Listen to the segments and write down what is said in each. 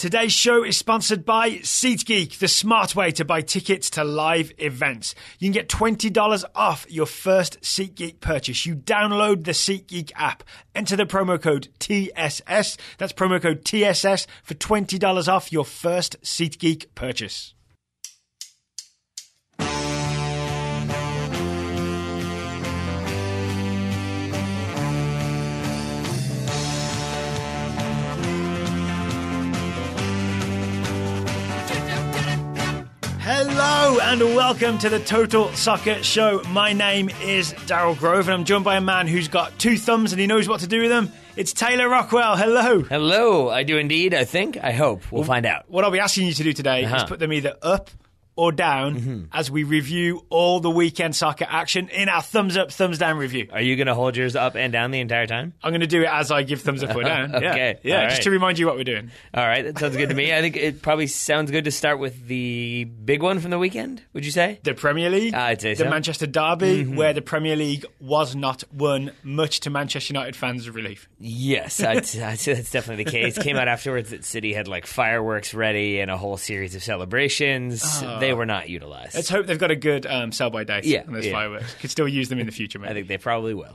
Today's show is sponsored by SeatGeek, the smart way to buy tickets to live events. You can get $20 off your first SeatGeek purchase. You download the SeatGeek app, enter the promo code TSS. That's promo code TSS for $20 off your first SeatGeek purchase. Hello and welcome to the Total Soccer Show. My name is Daryl Grove and I'm joined by a man who's got two thumbs and he knows what to do with them. It's Taylor Rockwell. Hello. Hello. I do indeed, I think. I hope. We'll find out. What I'll be asking you to do today is put them either up or down as we review all the weekend soccer action in our thumbs up, thumbs down review. Are you going to hold yours up and down the entire time? I'm going to do it as I give thumbs up or down. Okay. Yeah, just to remind you what we're doing. All right, that sounds good to me. I think it probably sounds good to start with the big one from the weekend, would you say? The Premier League. I'd say so. The Manchester Derby, where the Premier League was not won, much to Manchester United fans' relief. Yes, I'd say that's definitely the case. Came out afterwards that City had like fireworks ready and a whole sereries of celebrations. They were not utilized. Let's hope they've got a good sell-by date on those fireworks. Could still use them in the future, maybe. I think they probably will.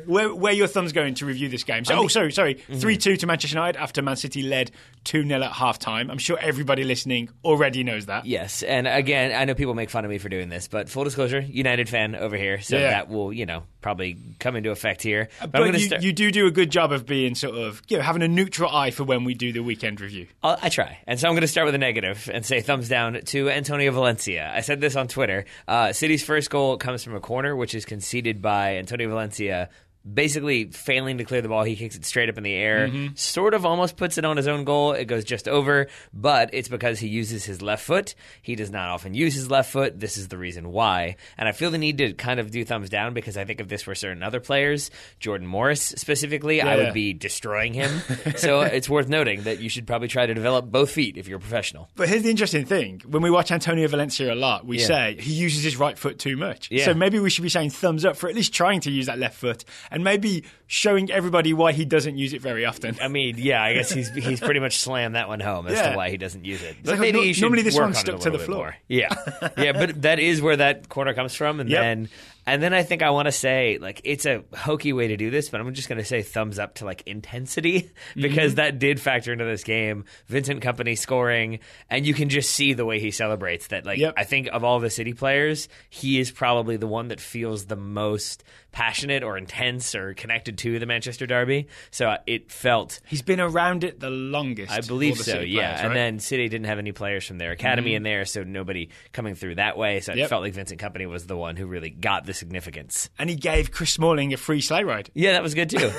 Where your thumb's going to review this game? So, sorry. 3-2 to Manchester United after Man City led 2-0 at half-time. I'm sure everybody listening already knows that. Yes, and again, I know people make fun of me for doing this, but full disclosure, United fan over here, so that will, probably come into effect here. But you do a good job of being sort of, having a neutral eye for when we do the weekend review. I try. And so I'm going to start with a negative and say thumbs down to Antonio Valencia. I said this on Twitter. City's first goal comes from a corner, which is conceded by Antonio Valencia, basically failing to clear the ball. He kicks it straight up in the air, sort of almost puts it on his own goal. It goes just over, but it's because he uses his left foot. He does not often use his left foot. This is the reason why. And I feel the need to kind of do thumbs down because I think if this were certain other players, Jordan Morris specifically, I would be destroying him. So it's worth noting that you should probably try to develop both feet if you're a professional. But here's the interesting thing. When we watch Antonio Valencia a lot, we say he uses his right foot too much. So maybe we should be saying thumbs up for at least trying to use that left foot. And maybe showing everybody why he doesn't use it very often. I mean, I guess he's pretty much slammed that one home as to why he doesn't use it. But maybe normally this one's stuck to the floor. Yeah, but that is where that corner comes from, and then I think I want to say, like, it's a hokey way to do this, but I'm just going to say thumbs up to, like, intensity, because that did factor into this game. Vincent Kompany scoring, and you can just see the way he celebrates that, like, I think of all the City players, he is probably the one that feels the most passionate or intense or connected to the Manchester Derby. So it felt... He's been around it the longest. I believe so, players, right? And then City didn't have any players from their academy in there, so nobody coming through that way. So it felt like Vincent Kompany was the one who really got the significance. And he gave Chris Smalling a free sleigh ride. Yeah, that was good too.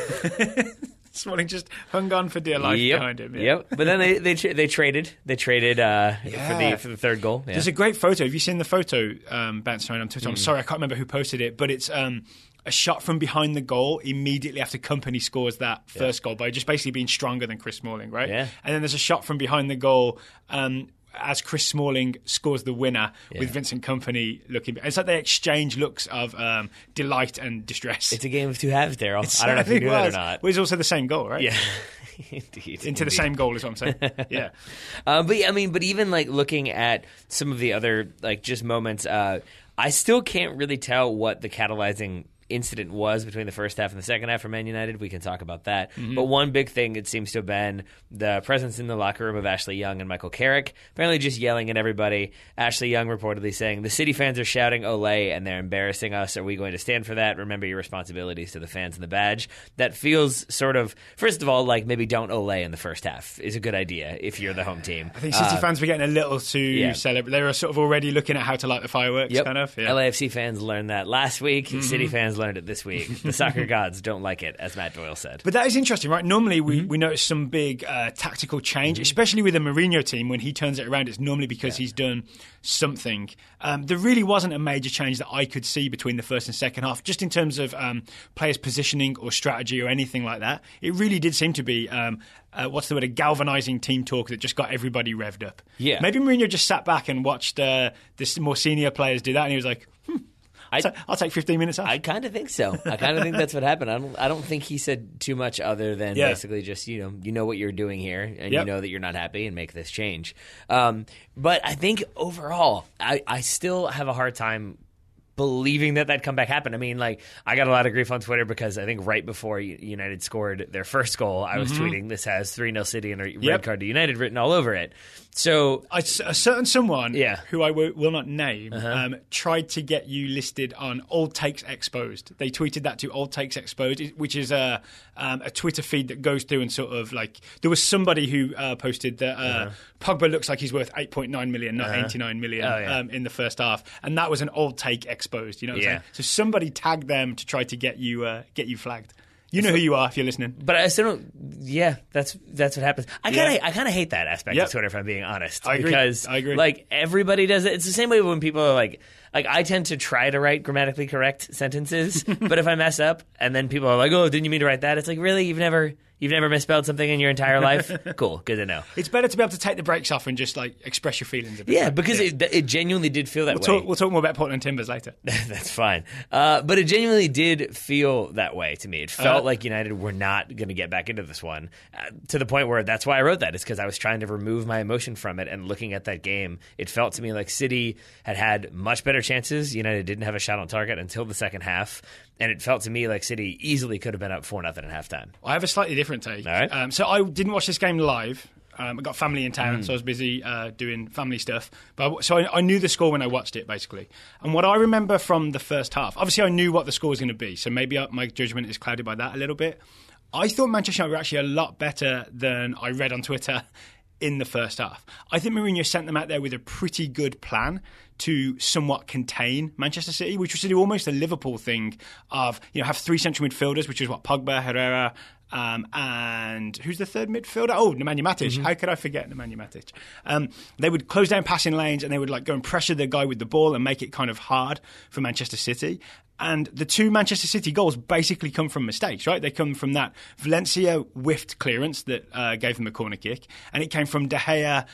Smalling just hung on for dear life behind him. But then they traded. They traded for the third goal. Yeah. There's a great photo. Have you seen the photo bouncing around on Twitter? I'm sorry, I can't remember who posted it, but it's a shot from behind the goal immediately after Kompany scores that first goal by just basically being stronger than Chris Smalling, right? Yeah. And then there's a shot from behind the goal as Chris Smalling scores the winner with Vincent Kompany looking. It's like they exchange looks of delight and distress. It's a game of two halves, Daryl. I don't know if you knew that or not. Well, it's also the same goal, right? Yeah. Indeed. The same goal is what I'm saying. Yeah. But even like looking at some of the other like just moments, I still can't really tell what the catalyzing incident was between the first half and the second half for Man United. We can talk about that. But one big thing, it seems to have been the presence in the locker room of Ashley Young and Michael Carrick, apparently just yelling at everybody. Ashley Young reportedly saying, "The City fans are shouting Olé and they're embarrassing us. Are we going to stand for that? Remember your responsibilities to the fans and the badge." That feels sort of, first of all, like maybe don't Olé in the first half is a good idea if you're the home team. I think City fans were getting a little too celebrate. They were sort of already looking at how to light the fireworks, kind of. Yeah. LAFC fans learned that last week. City fans learned it this week. The soccer gods don't like it, as Matt Doyle said. But that is interesting, right? Normally we notice some big tactical change, especially with the Mourinho team. When he turns it around, it's normally because he's done something. There really wasn't a major change that I could see between the first and second half, just in terms of players' positioning or strategy or anything like that. It really did seem to be a galvanizing team talk that just got everybody revved up. Yeah. Maybe Mourinho just sat back and watched the more senior players do that, and he was like, I'll take 15 minutes off. I kind of think so. I kind of think that's what happened. I don't think he said too much other than basically just, you know what you're doing here, and you know that you're not happy, and make this change. But I think overall, I still have a hard time believing that comeback happened. I mean, like, I got a lot of grief on Twitter because I think right before United scored their first goal, I was tweeting, "This has 3-0 City and a red card to United written all over it." So a certain someone who I will not name tried to get you listed on Old Takes Exposed. They tweeted that to Old Takes Exposed, which is a Twitter feed that goes through and sort of like, there was somebody who posted that Pogba looks like he's worth 8.9 million, not 89 million in the first half, and that was an Old Take Exposed. You know what I'm saying? So somebody tagged them to try to get you flagged. You know who you are if you're listening. But I still don't. Yeah, that's what happens. I kind of hate that aspect of Twitter, if I'm being honest. I agree. Because I agree. Like, everybody does it. It's the same way when people are like I tend to try to write grammatically correct sentences, but if I mess up and then people are like, "Oh, didn't you mean to write that?" It's like, really, you've never misspelled something in your entire life? Cool, good to know. It's better to be able to take the brakes off and just like express your feelings a bit. Yeah, because it genuinely did feel that way. We'll talk more about Portland Timbers later. That's fine. But it genuinely did feel that way to me. It felt like United were not going to get back into this one, to the point where that's why I wrote that, is because I was trying to remove my emotion from it, and looking at that game, it felt to me like City had much better chances. United didn't have a shot on target until the second half. And it felt to me like City easily could have been up 4-0 at halftime. I have a slightly different take. All right. So I didn't watch this game live. I got family in town, so I was busy doing family stuff. So I knew the score when I watched it, basically. And what I remember from the first half, obviously I knew what the score was going to be, so maybe my judgment is clouded by that a little bit. I thought Manchester United were actually a lot better than I read on Twitter in the first half. I think Mourinho sent them out there with a pretty good plan to somewhat contain Manchester City, which was to do almost a Liverpool thing of, have three central midfielders, which is what Pogba, Herrera, and who's the third midfielder? Oh, Nemanja Matic. How could I forget Nemanja Matic? They would close down passing lanes, and they would go and pressure the guy with the ball and make it kind of hard for Manchester City. And the two Manchester City goals basically come from mistakes, right? They come from that Valencia whiffed clearance that gave them a corner kick, and it came from De Gea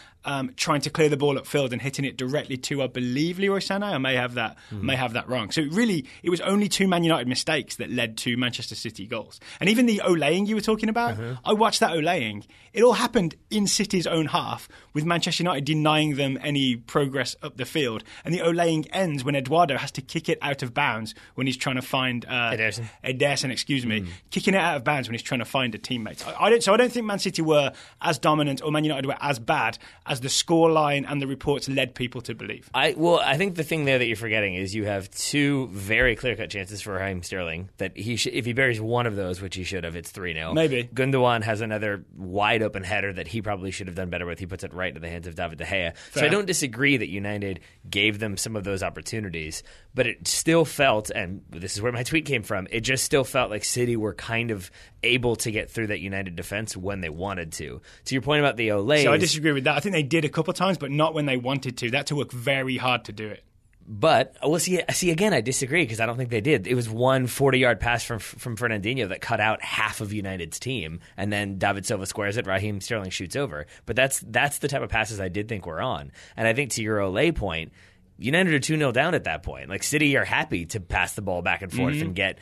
trying to clear the ball upfield and hitting it directly to, I believe, Leroy Sané. I may have that wrong. So it was only two Man United mistakes that led to Manchester City goals. And even the olaying you were talking about, I watched that olaying. It all happened in City's own half, with Manchester United denying them any progress up the field. And the olaying ends when Eduardo has to kick it out of bounds when he's trying to find Ederson, kicking it out of bounds when he's trying to find a teammate. I don't think Man City were as dominant, or Man United were as bad as the scoreline and the reports led people to believe. I think the thing there that you're forgetting is you have two very clear-cut chances for Raheem Sterling that if he buries one of those, which he should have, it's 3-0. Maybe. Gundogan has another wide-open header that he probably should have done better with. He puts it right into the hands of David De Gea. Fair. So I don't disagree that United gave them some of those opportunities, but it still felt, and this is where my tweet came from, it just still felt like City were kind of able to get through that United defense when they wanted to. To your point about the Olay. So I disagree with that. I think they did a couple of times, but not when they wanted to. They had to work very hard to do it. But see again, I disagree, because I don't think they did. It was one 40-yard pass from Fernandinho that cut out half of United's team, and then David Silva squares it, Raheem Sterling shoots over. But that's the type of passes I did think were on. And I think to your Olay point, United are 2-0 down at that point. Like, City are happy to pass the ball back and forth and get.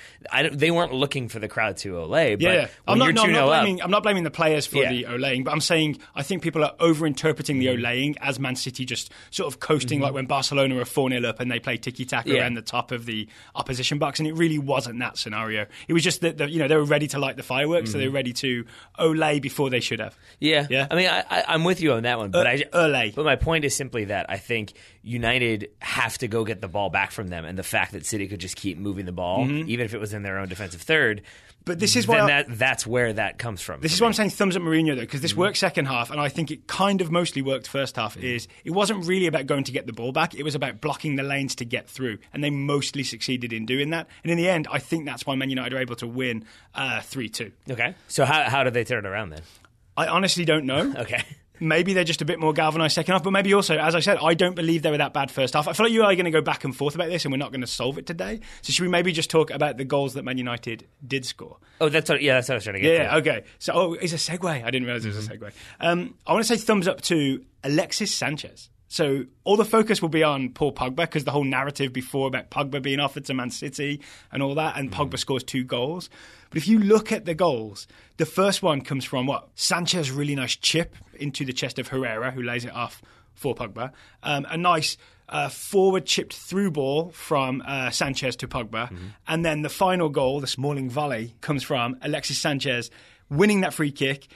They weren't looking for the crowd to Olay. But I'm not blaming the players for the Olaying, but I'm saying I think people are overinterpreting the Olaying as Man City just sort of coasting, like when Barcelona are 4-0 up and they play tiki-taka around the top of the opposition box, and it really wasn't that scenario. It was just that they were ready to light the fireworks, so they were ready to Olay before they should have. Yeah. I mean, I'm with you on that one, but Olay. But my point is simply that I think United have to go get the ball back from them, and the fact that City could just keep moving the ball, even if it was in their own defensive third. But this is why that's where that comes from. This is why I'm saying thumbs up Mourinho, though, because this worked second half, and I think it kind of mostly worked first half. It wasn't really about going to get the ball back; it was about blocking the lanes to get through, and they mostly succeeded in doing that. And in the end, I think that's why Man United are able to win 3-2. Okay, so how did they turn it around then? I honestly don't know. Okay. Maybe they're just a bit more galvanised second half, but maybe also, as I said, I don't believe they were that bad first half. I feel like you are going to go back and forth about this, and we're not going to solve it today. So should we maybe just talk about the goals that Man United did score? Oh, that's what I was trying to get to. Yeah, okay. So, it's a segue. I didn't realise it was a segue. I want to say thumbs up to Alexis Sanchez. So all the focus will be on Paul Pogba because the whole narrative before about Pogba being offered to Man City and all that, and Pogba scores 2 goals. But if you look at the goals, the first one comes from Sanchez, really nice chip into the chest of Herrera, who lays it off for Pogba. A nice forward chipped through ball from Sanchez to Pogba. And then the final goal, the Smalling volley, comes from Alexis Sanchez winning that free kick,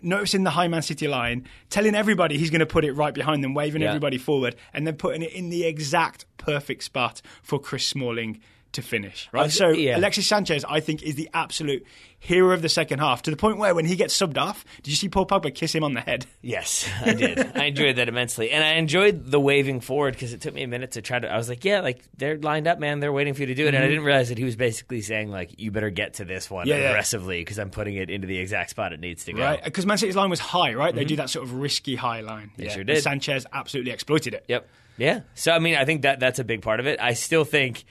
noticing the high Man City line, telling everybody he's going to put it right behind them, waving everybody forward, and then putting it in the exact perfect spot for Chris Smalling to finish. Right. So Alexis Sanchez, I think, is the absolute hero of the second half, to the point where when he gets subbed off, did you see Paul Pogba kiss him on the head? Yes, I did. I enjoyed that immensely. And I enjoyed the waving forward because it took me a minute to I was like, they're lined up, man. They're waiting for you to do it. And I didn't realize that he was basically saying, you better get to this one aggressively because I'm putting it into the exact spot it needs to go. Right, because Man City's line was high, right? They do that sort of risky high line. They sure did. And Sanchez absolutely exploited it. Yep. Yeah. So, I think that's a big part of it. I still think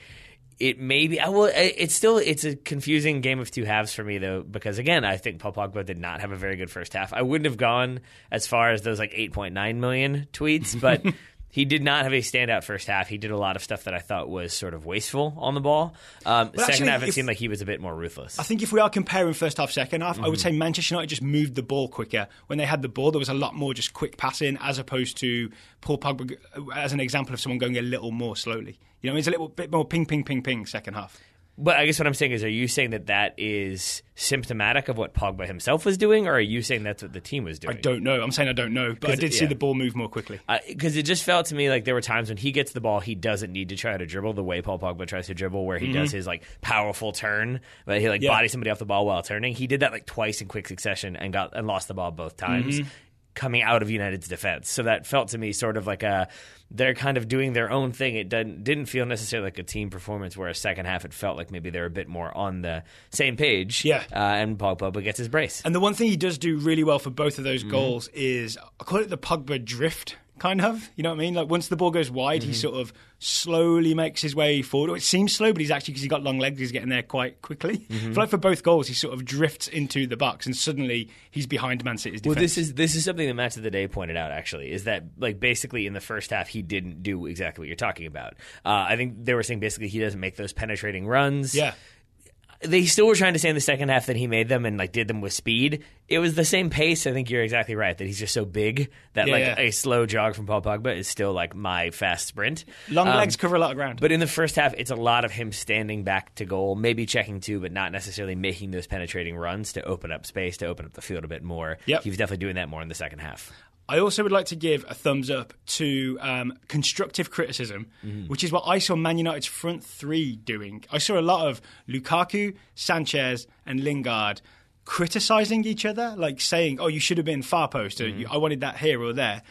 it may be. It's a confusing game of two halves for me, though, because again, I think Paul Pogba did not have a very good first half. I wouldn't have gone as far as those 8.9 million tweets, but he did not have a standout first half. He did a lot of stuff that I thought was sort of wasteful on the ball. Second half, it seemed like he was a bit more ruthless. I think if we are comparing first half, second half, I would say Manchester United just moved the ball quicker. When they had the ball, there was a lot more just quick passing, as opposed to Paul Pogba as an example of someone going a little more slowly. It's a little bit more ping, ping, ping, ping second half. But I guess what I'm saying is, are you saying that is symptomatic of what Pogba himself was doing, or are you saying that's what the team was doing? I don't know. I'm saying I don't know, but I did see the ball move more quickly. Because it just felt to me like there were times when he gets the ball, he doesn't need to try to dribble the way Paul Pogba tries to dribble, where he does his powerful turn, but he bodies somebody off the ball while turning. He did that twice in quick succession and lost the ball both times. Coming out of United's defense. So that felt to me sort of they're kind of doing their own thing. It didn't feel necessarily like a team performance, where a second half it felt like maybe they're a bit more on the same page. Yeah. And Paul Pogba gets his brace. And the one thing he does do really well for both of those goals is, I call it the Pogba drift, kind of. You know what I mean? Once the ball goes wide, he sort of slowly makes his way forward. It seems slow, but he's actually, because he's got long legs, he's getting there quite quickly. I feel like for both goals, he sort of drifts into the box, and suddenly he's behind Man City's defense. Well, this is something that Match of the Day pointed out, actually, is that basically in the first half, he didn't do exactly what you're talking about. I think they were saying basically he doesn't make those penetrating runs. Yeah. They still were trying to say in the second half that he made them and did them with speed. It was the same pace. I think you're exactly right, that he's just so big that a slow jog from Paul Pogba is still my fast sprint. Long legs cover a lot of ground. But in the first half, it's a lot of him standing back to goal, maybe checking too, but not necessarily making those penetrating runs to open up space, to open up the field a bit more. Yep. He was definitely doing that more in the second half. I also would like to give a thumbs up to constructive criticism, which is what I saw Man United's front three doing. I saw a lot of Lukaku, Sanchez and Lingard criticising each other, saying, you should have been far post, or I wanted that here or there,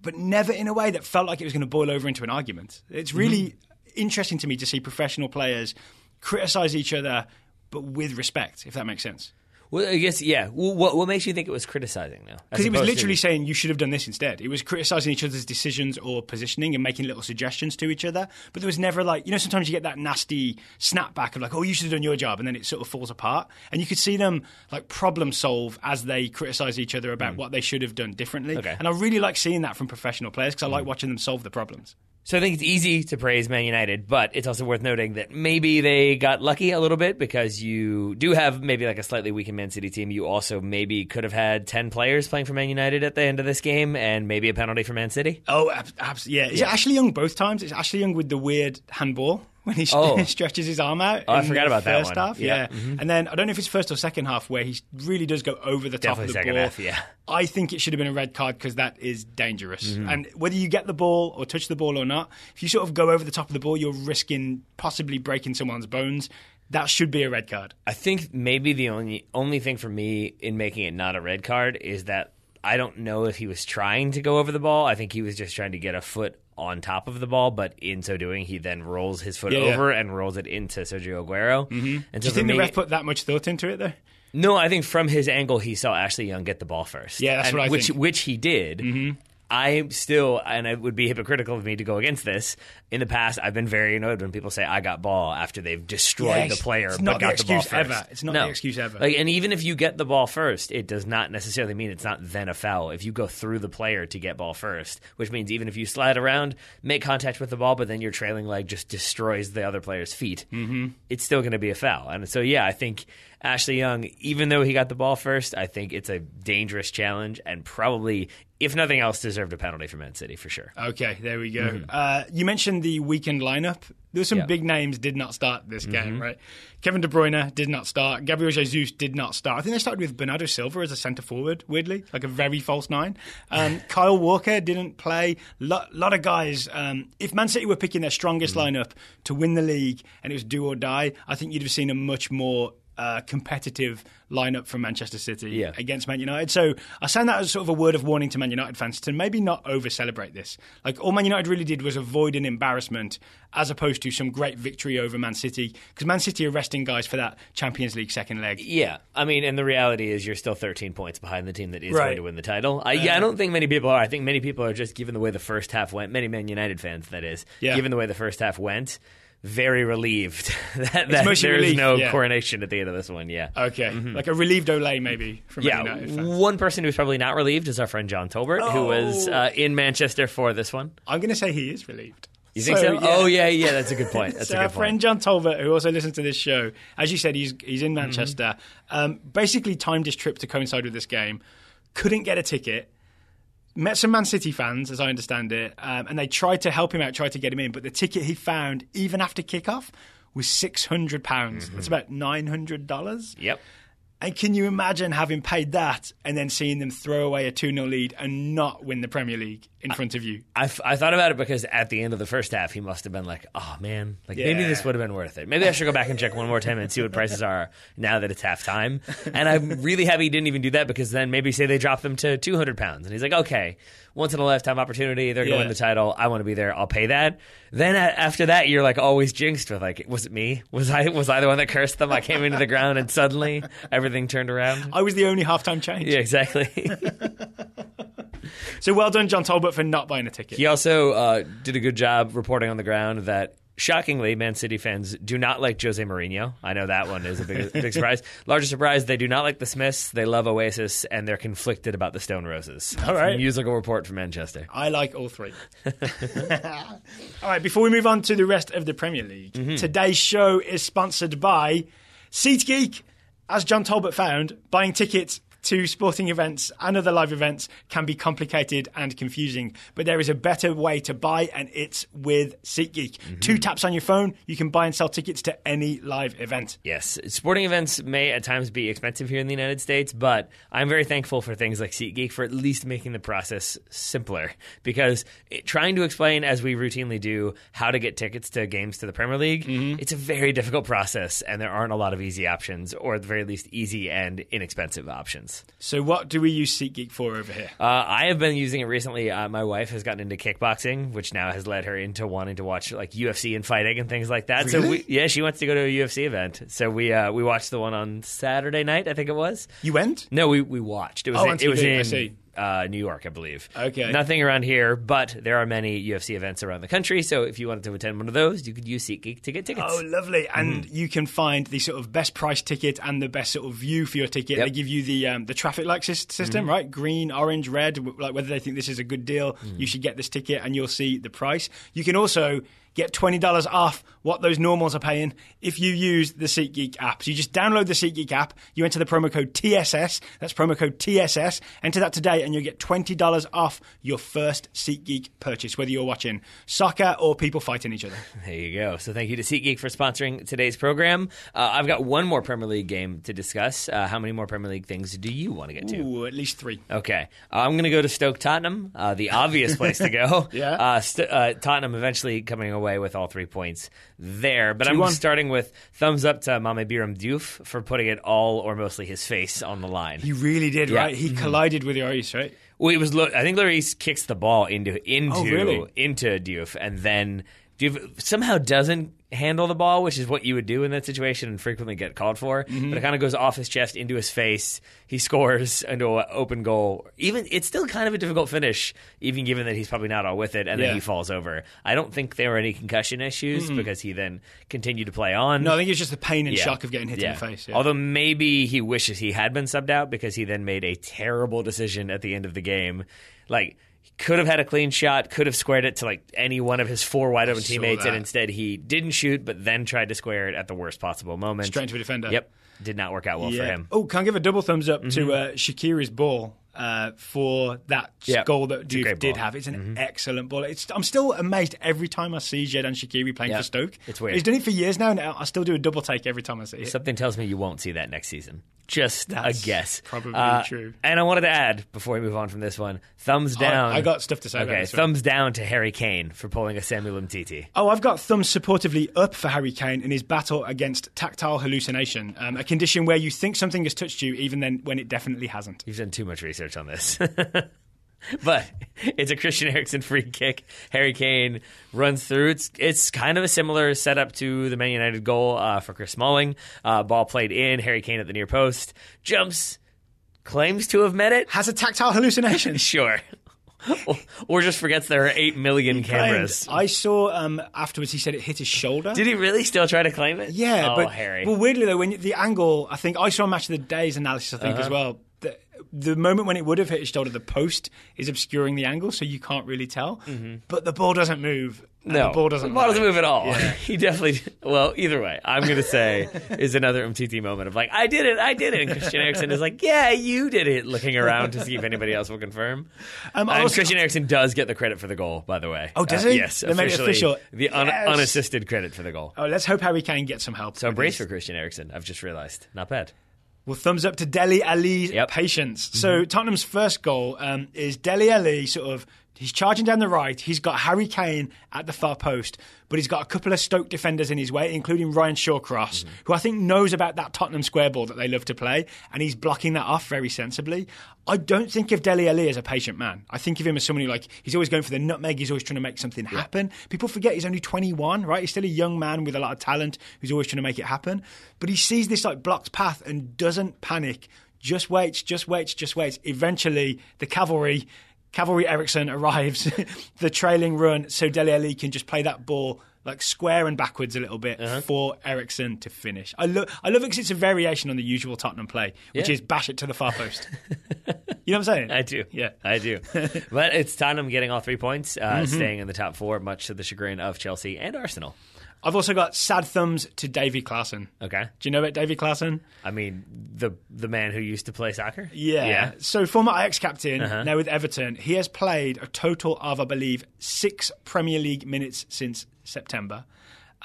but never in a way that felt like it was going to boil over into an argument. It's really interesting to me to see professional players criticise each other, but with respect, if that makes sense. Well, I guess, yeah. Well, what makes you think it was criticizing, though? Because he was literally saying you should have done this instead. It was criticising each other's decisions or positioning and making little suggestions to each other. But there was never sometimes you get that nasty snapback of you should have done your job, and then it sort of falls apart. And you could see them problem solve as they criticise each other about what they should have done differently. Okay. And I really like seeing that from professional players, because I like watching them solve the problems. So I think it's easy to praise Man United, but it's also worth noting that maybe they got lucky a little bit, because you do have maybe a slightly weakened Man City team. You also maybe could have had 10 players playing for Man United at the end of this game, and maybe a penalty for Man City. Oh, absolutely. Yeah. Is it Ashley Young both times? It's Ashley Young with the weird handball when he stretches his arm out. I forgot about that one. First half, yeah. And then I don't know if it's first or second half where he really does go over the top of the second ball. Half, yeah. I think it should have been a red card, because that is dangerous. And whether you get the ball or touch the ball or not, if you sort of go over the top of the ball, you're risking possibly breaking someone's bones. That should be a red card. I think maybe the only thing for me in making it not a red card is that I don't know if he was trying to go over the ball. I think he was just trying to get a foot on top of the ball, but in so doing, he then rolls his foot over and rolls it into Sergio Aguero. And do you think the ref put that much thought into it, though? No, I think from his angle, he saw Ashley Young get the ball first. Yeah, that's what I think. Which he did. I still, and it would be hypocritical of me to go against this. In the past, I've been very annoyed when people say I got ball after they've destroyed the player, it's but not got the the ball excuse first. ever. It's not the excuse ever. Like, and even if you get the ball first, it does not necessarily mean it's not then a foul. If you go through the player to get ball first, which means even if you slide around, make contact with the ball, but then your trailing leg just destroys the other player's feet, it's still going to be a foul. And so, yeah, I think Ashley Young, even though he got the ball first, I think it's a dangerous challenge and probably, if nothing else, deserved a penalty for Man City for sure. Okay, there we go. You mentioned the weekend lineup. There were some big names did not start this game, right? Kevin De Bruyne did not start. Gabriel Jesus did not start. I think they started with Bernardo Silva as a centre forward, weirdly, like a very false nine. Kyle Walker didn't play. Lot of guys. If Man City were picking their strongest lineup to win the league and it was do or die, I think you'd have seen a much more competitive lineup from Manchester City against Man United. So I send that as sort of a word of warning to Man United fans to maybe not over-celebrate this. Like, all Man United really did was avoid an embarrassment as opposed to some great victory over Man City, because Man City are resting guys for that Champions League second leg. Yeah, I mean, and the reality is you're still 13 points behind the team that is going to win the title. I don't think many people are. I think many people are just, given the way the first half went, many Man United fans, that is, given the way the first half went, very relieved that there is no coronation at the end of this one. Yeah. Okay. Like a relieved Olay, maybe, from Man United fans. One person who's probably not relieved is our friend John Tolbert, who was in Manchester for this one. I'm going to say he is relieved. You think so? Yeah. Oh, yeah, that's a good point. That's a good our point. friend John Tolbert, who also listens to this show, as you said, he's in Manchester, basically timed his trip to coincide with this game, couldn't get a ticket, met some Man City fans, as I understand it, and they tried to help him out, tried to get him in, but the ticket he found, even after kickoff, was £600. That's about $900. Yep. And can you imagine having paid that and then seeing them throw away a 2-0 lead and not win the Premier League in front of you? I thought about it because at the end of the first half, he must have been like, oh, man, maybe this would have been worth it. Maybe I should go back and check one more time and see what prices are now that it's halftime. And I'm really happy he didn't even do that, because then maybe say they drop them to £200. And he's like, okay, once in a lifetime opportunity, they're going to win the title. I want to be there. I'll pay that. Then after that, you're like always jinxed with like, was it me? Was I the one that cursed them? I came into the ground and suddenly everything turned around. I was the only halftime change. Yeah, exactly. So well done, John Tolbert, for not buying a ticket. He also did a good job reporting on the ground that, shockingly, Man City fans do not like Jose Mourinho. I know that one is a big surprise. Larger surprise, they do not like the Smiths, they love Oasis, and they're conflicted about the Stone Roses. All right. Musical report from Manchester. I like all three. All right, before we move on to the rest of the Premier League, today's show is sponsored by SeatGeek. As John Tolbert found, buying tickets to sporting events and other live events can be complicated and confusing, but there is a better way to buy, and it's with SeatGeek. 2 taps on your phone, you can buy and sell tickets to any live event. Yes, sporting events may at times be expensive here in the United States, but I'm very thankful for things like SeatGeek for at least making the process simpler, because trying to explain, as we routinely do, how to get tickets to games to the Premier League, it's a very difficult process, and there aren't a lot of easy options, or at the very least easy and inexpensive options. So what do we use SeatGeek for over here? I have been using it recently. My wife has gotten into kickboxing, which now has led her into wanting to watch like UFC and fighting and things like that. Really? So she wants to go to a UFC event. So we watched the one on Saturday night, I think it was. You went? No, we watched. It was on TV, it was in I see. New York, I believe. Okay. Nothing around here, but there are many UFC events around the country. So if you wanted to attend one of those, you could use SeatGeek to get tickets. Oh, lovely. And you can find the sort of best price ticket and the best sort of view for your ticket. Yep. They give you the traffic light system, right? Green, orange, red, like whether they think this is a good deal, you should get this ticket, and you'll see the price. You can also get $20 off what those normals are paying if you use the SeatGeek app. So you just download the SeatGeek app, you enter the promo code TSS, that's promo code TSS, enter that today and you'll get $20 off your first SeatGeek purchase, whether you're watching soccer or people fighting each other. There you go. So thank you to SeatGeek for sponsoring today's program. I've got one more Premier League game to discuss. How many more Premier League things do you want to get to? Ooh, at least 3. Okay. I'm going to go to Stoke Tottenham, the obvious place to go. Yeah. Tottenham eventually coming away with all 3 points there. But 2-1. I'm starting with thumbs up to Mame Biram Diouf for putting it all or mostly his face on the line. He really did, right? He collided with Lloris, right? Well, it was. I think Lloris kicks the ball into really? Diouf, and then somehow doesn't handle the ball, which is what you would do in that situation and frequently get called for. But it kind of goes off his chest into his face. He scores into an open goal. Even it's still kind of a difficult finish, even given that he's probably not all with it, and then he falls over. I don't think there were any concussion issues because he then continued to play on. No, I think it's just the pain and shock of getting hit in the face. Yeah. Although maybe he wishes he had been subbed out because he then made a terrible decision at the end of the game. Like, could have had a clean shot, could have squared it to like any one of his 4 wide open teammates, and instead he didn't shoot, but then tried to square it at the worst possible moment. Straight into a defender. Yep. Did not work out well for him. Oh, can I give a double thumbs up to Shaqiri's ball for that goal that Diouf did have. It's an excellent ball. I'm still amazed every time I see Xherdan Shaqiri playing for Stoke. It's weird. He's done it for years now, and I still do a double take every time I see it. Something tells me you won't see that next season. Just a guess. Probably true. And I wanted to add, before we move on from this one, thumbs down. I got stuff to say about this one. Thumbs down to Harry Kane for pulling a Samuel Umtiti. Oh, I've got thumbs supportively up for Harry Kane in his battle against tactile hallucination, a condition where you think something has touched you even then when it definitely hasn't. You've done too much research on this. But it's a Christian Eriksen free kick. Harry Kane runs through. It's kind of a similar setup to the Man United goal for Chris Smalling. Ball played in. Harry Kane at the near post. Jumps. Claims to have met it. Has a tactile hallucination. Sure. Or just forgets there are 8 million cameras. I saw afterwards he said it hit his shoulder. Did he really still try to claim it? Yeah. Oh, Harry. Well, weirdly though, when the angle, I think I saw Match of the Day's analysis, as well. The moment when it would have hit his shoulder, the post is obscuring the angle, so you can't really tell. But the ball doesn't move. No, the ball doesn't move at all. Yeah. He definitely. Well, either way, I'm going to say is another Umtiti moment of like, I did it, and Christian Eriksen is like, yeah, you did it, looking around to see if anybody else will confirm. And Christian Eriksen does get the credit for the goal, by the way. Oh, does he? Yes, they made it official. The unassisted credit for the goal. Oh, let's hope Harry Kane gets some help. So brace for Christian Eriksen. I've just realised, not bad. Well, thumbs up to Dele Alli's patience. So Tottenham's first goal is Dele Alli he's charging down the right. He's got Harry Kane at the far post, but he's got a couple of Stoke defenders in his way, including Ryan Shawcross, who I think knows about that Tottenham square ball that they love to play, and he's blocking that off very sensibly. I don't think of Dele Alli as a patient man. I think of him as someone who, he's always going for the nutmeg. He's always trying to make something happen. People forget he's only 21, right? He's still a young man with a lot of talent who's always trying to make it happen. But he sees this, blocked path and doesn't panic. Just waits. Eventually, the Cavalry Eriksen arrives, the trailing run, so Dele Alli can just play that ball square and backwards a little bit for Eriksen to finish. I love it because it's a variation on the usual Tottenham play, which is bash it to the far post. You know what I'm saying? I do. Yeah. I do. But it's Tottenham getting all 3 points, staying in the top 4, much to the chagrin of Chelsea and Arsenal. I've also got sad thumbs to Davy Klaassen. Okay. Do you know about Davy Klaassen? I mean, the man who used to play soccer? Yeah. So former Ajax captain, now with Everton, he has played a total of, I believe, 6 Premier League minutes since September.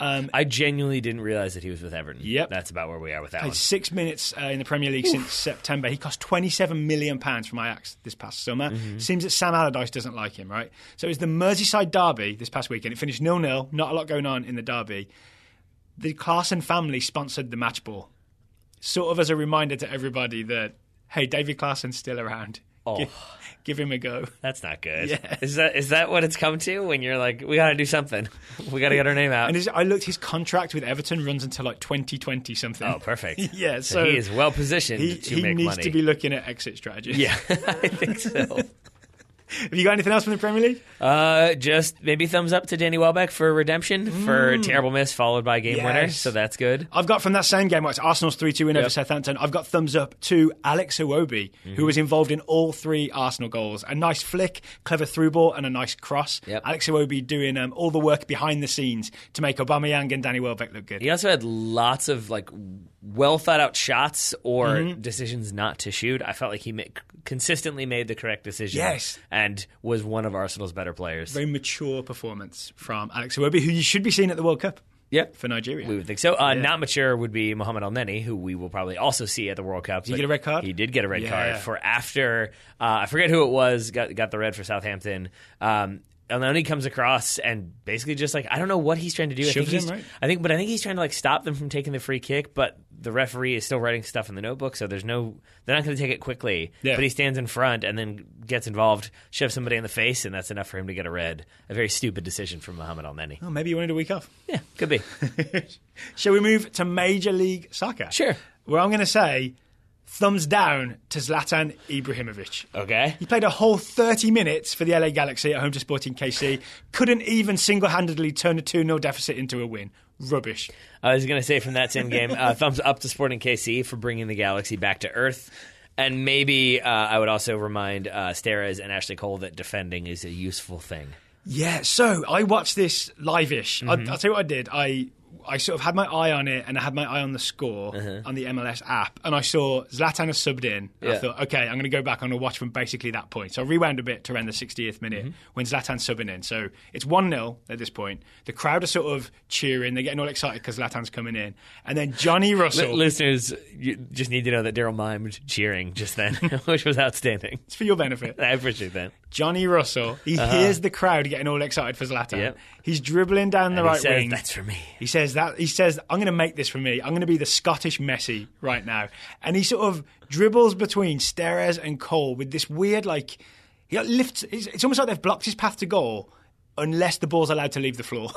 I genuinely didn't realize that he was with Everton. Yep. That's about where we are with that Played one. 6 minutes in the Premier League since September. He cost £27 million from Ajax this past summer. Seems that Sam Allardyce doesn't like him, right? So it was the Merseyside derby this past weekend. It finished 0-0. Not a lot going on in the derby. The Klaassen family sponsored the match ball. Sort of as a reminder to everybody that, hey, Davy Klaassen's still around. Oh. Give him a go. That's not good. Yeah. Is that what it's come to when you're like, we got to do something? We got to get our name out. And I looked, his contract with Everton runs until 2020 something. Oh, perfect. Yeah, so he is well positioned to make money. He needs to be looking at exit strategies. Yeah, I think so. Have you got anything else from the Premier League? Just maybe thumbs up to Danny Welbeck for redemption for a terrible miss followed by a game winner. So that's good. I've got from that same game, it's Arsenal's 3-2 win over Southampton. I've got thumbs up to Alex Iwobi, who was involved in all 3 Arsenal goals. A nice flick, clever through ball, and a nice cross. Yep. Alex Iwobi doing all the work behind the scenes to make Aubameyang and Danny Welbeck look good. He also had lots of well thought out shots or decisions not to shoot. I felt like he consistently made the correct decision. Yes. And was one of Arsenal's better players. Very mature performance from Alex Iwobi, who you should be seeing at the World Cup. Yep. For Nigeria. We would think so. Not mature would be Mohamed El-Neni, who we will probably also see at the World Cup. Did he get a red card? He did get a red card for after, I forget who it was, got the red for Southampton. Elneny comes across and basically just like, I don't know what he's trying to do. Shoves him, right? I think he's trying to like stop them from taking the free kick, but the referee is still writing stuff in the notebook, so they're not going to take it quickly. Yeah. But he stands in front and then gets involved, shoves somebody in the face, and that's enough for him to get a red. A very stupid decision from Mohamed Elneny. Oh, maybe you wanted a week off. Yeah, could be. Shall we move to Major League Soccer? Sure. Where I'm going to say thumbs down to Zlatan Ibrahimovic. Okay. He played a whole 30 minutes for the LA Galaxy at home to Sporting KC. Couldn't even single-handedly turn a 2-0 deficit into a win. Rubbish. I was going to say from that same game, thumbs up to Sporting KC for bringing the Galaxy back to earth. And maybe I would also remind Steres and Ashley Cole that defending is a useful thing. Yeah, so I watched this live-ish. I'll tell you what I did. I sort of had my eye on it, and I had my eye on the score on the MLS app, and I saw Zlatan has subbed in. And I thought, okay, I'm going to go back. I'm going to watch from basically that point. So I rewound a bit to around the 60th minute when Zlatan's subbing in. So it's 1-0 at this point. The crowd are sort of cheering. They're getting all excited because Zlatan's coming in. And then Johnny Russell... Listeners, you just need to know that Daryl mimed cheering just then, which was outstanding. It's for your benefit. I appreciate that. Johnny Russell, he hears the crowd getting all excited for Zlatan. Yep. He's dribbling down the right wing. That's for me. He says, I'm going to make this for me. I'm going to be the Scottish Messi right now. And he sort of dribbles between Steres and Cole with this weird, like, he lifts, it's almost like they've blocked his path to goal unless the ball's allowed to leave the floor.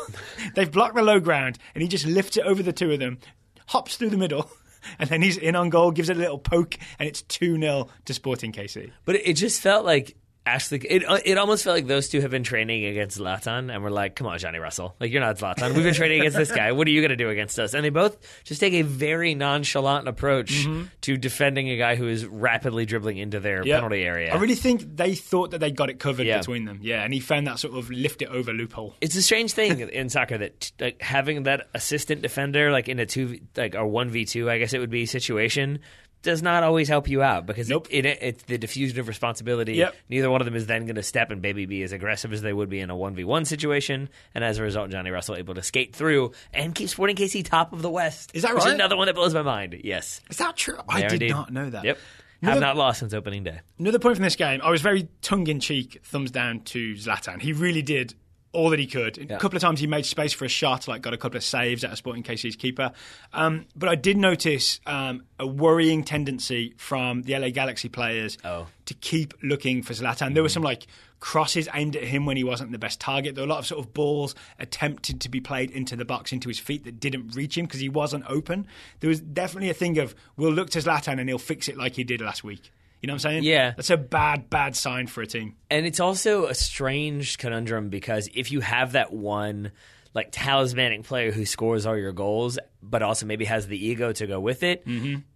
They've blocked the low ground, and he just lifts it over the two of them, hops through the middle, and then he's in on goal, gives it a little poke, and it's 2-0 to Sporting KC. But it just felt like it almost felt like those two have been training against Zlatan, and we're like, come on, Johnny Russell. Like, you're not Zlatan. We've been training against this guy. What are you going to do against us? And they both just take a very nonchalant approach to defending a guy who is rapidly dribbling into their penalty area. I really think they thought that they got it covered between them. Yeah, and he found that sort of lift it over loophole. It's a strange thing in soccer that like, having that assistant defender like in a 1v2, I guess it would be, situation does not always help you out because it's the diffusion of responsibility. Yep. Neither one of them is then going to step and be as aggressive as they would be in a 1v1 situation. And as a result, Johnny Russell able to skate through and keep Sporting KC top of the West. Is that which right? is another one that blows my mind. Yes. Is that true? I did not know that. Yep. Have not lost since opening day. Another point from this game, I was very tongue-in-cheek, thumbs down to Zlatan. He really did all that he could. A couple of times he made space for a shot, like got a couple of saves out of Sporting KC's keeper. But I did notice a worrying tendency from the LA Galaxy players to keep looking for Zlatan. There were some like crosses aimed at him when he wasn't the best target. There were a lot of sort of balls attempted to be played into the box, into his feet that didn't reach him because he wasn't open. There was definitely a thing of, we'll look to Zlatan and he'll fix it like he did last week. You know what I'm saying? Yeah. That's a bad sign for a team. And it's also a strange conundrum because if you have that one like talismanic player who scores all your goals but also maybe has the ego to go with it,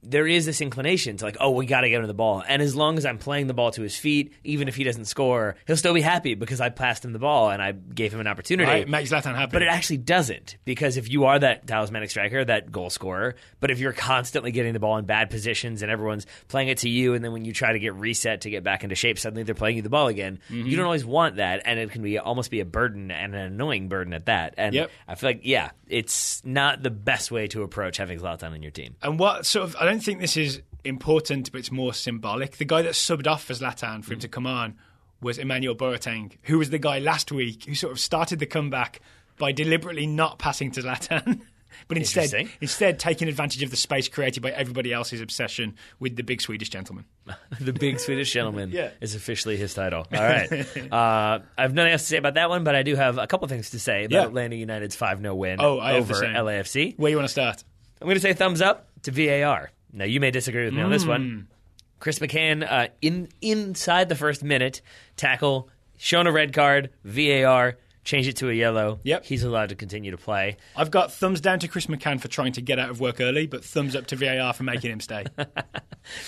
there is this inclination to like, oh, we got to get him the ball. And as long as I'm playing the ball to his feet, even if he doesn't score, he'll still be happy because I passed him the ball and I gave him an opportunity. Right, makes Zlatan happy. But it actually doesn't, because if you are that talismanic striker, that goal scorer, but if you're constantly getting the ball in bad positions and everyone's playing it to you, and then when you try to get reset to get back into shape, suddenly they're playing you the ball again, you don't always want that, and it can be almost be a burden and an annoying burden at that. And I feel like, it's not the best way to approach having Zlatan in your team. And what sort of, I don't think this is important, but it's more symbolic. The guy that subbed off for Zlatan for him to come on was Emmanuel Boateng, who was the guy last week who sort of started the comeback by deliberately not passing to Zlatan. But instead taking advantage of the space created by everybody else's obsession with the big Swedish gentleman. The big Swedish gentleman is officially his title. All right. I have nothing else to say about that one, but I do have a couple things to say about Atlanta United's 5-0 win over LAFC. Where you want to start? I'm going to say thumbs up to VAR. Now, you may disagree with me on this one. Chris McCann, inside the first minute, tackle, shown a red card, VAR, change it to a yellow. Yep. He's allowed to continue to play. I've got thumbs down to Chris McCann for trying to get out of work early, but thumbs up to VAR for making him stay.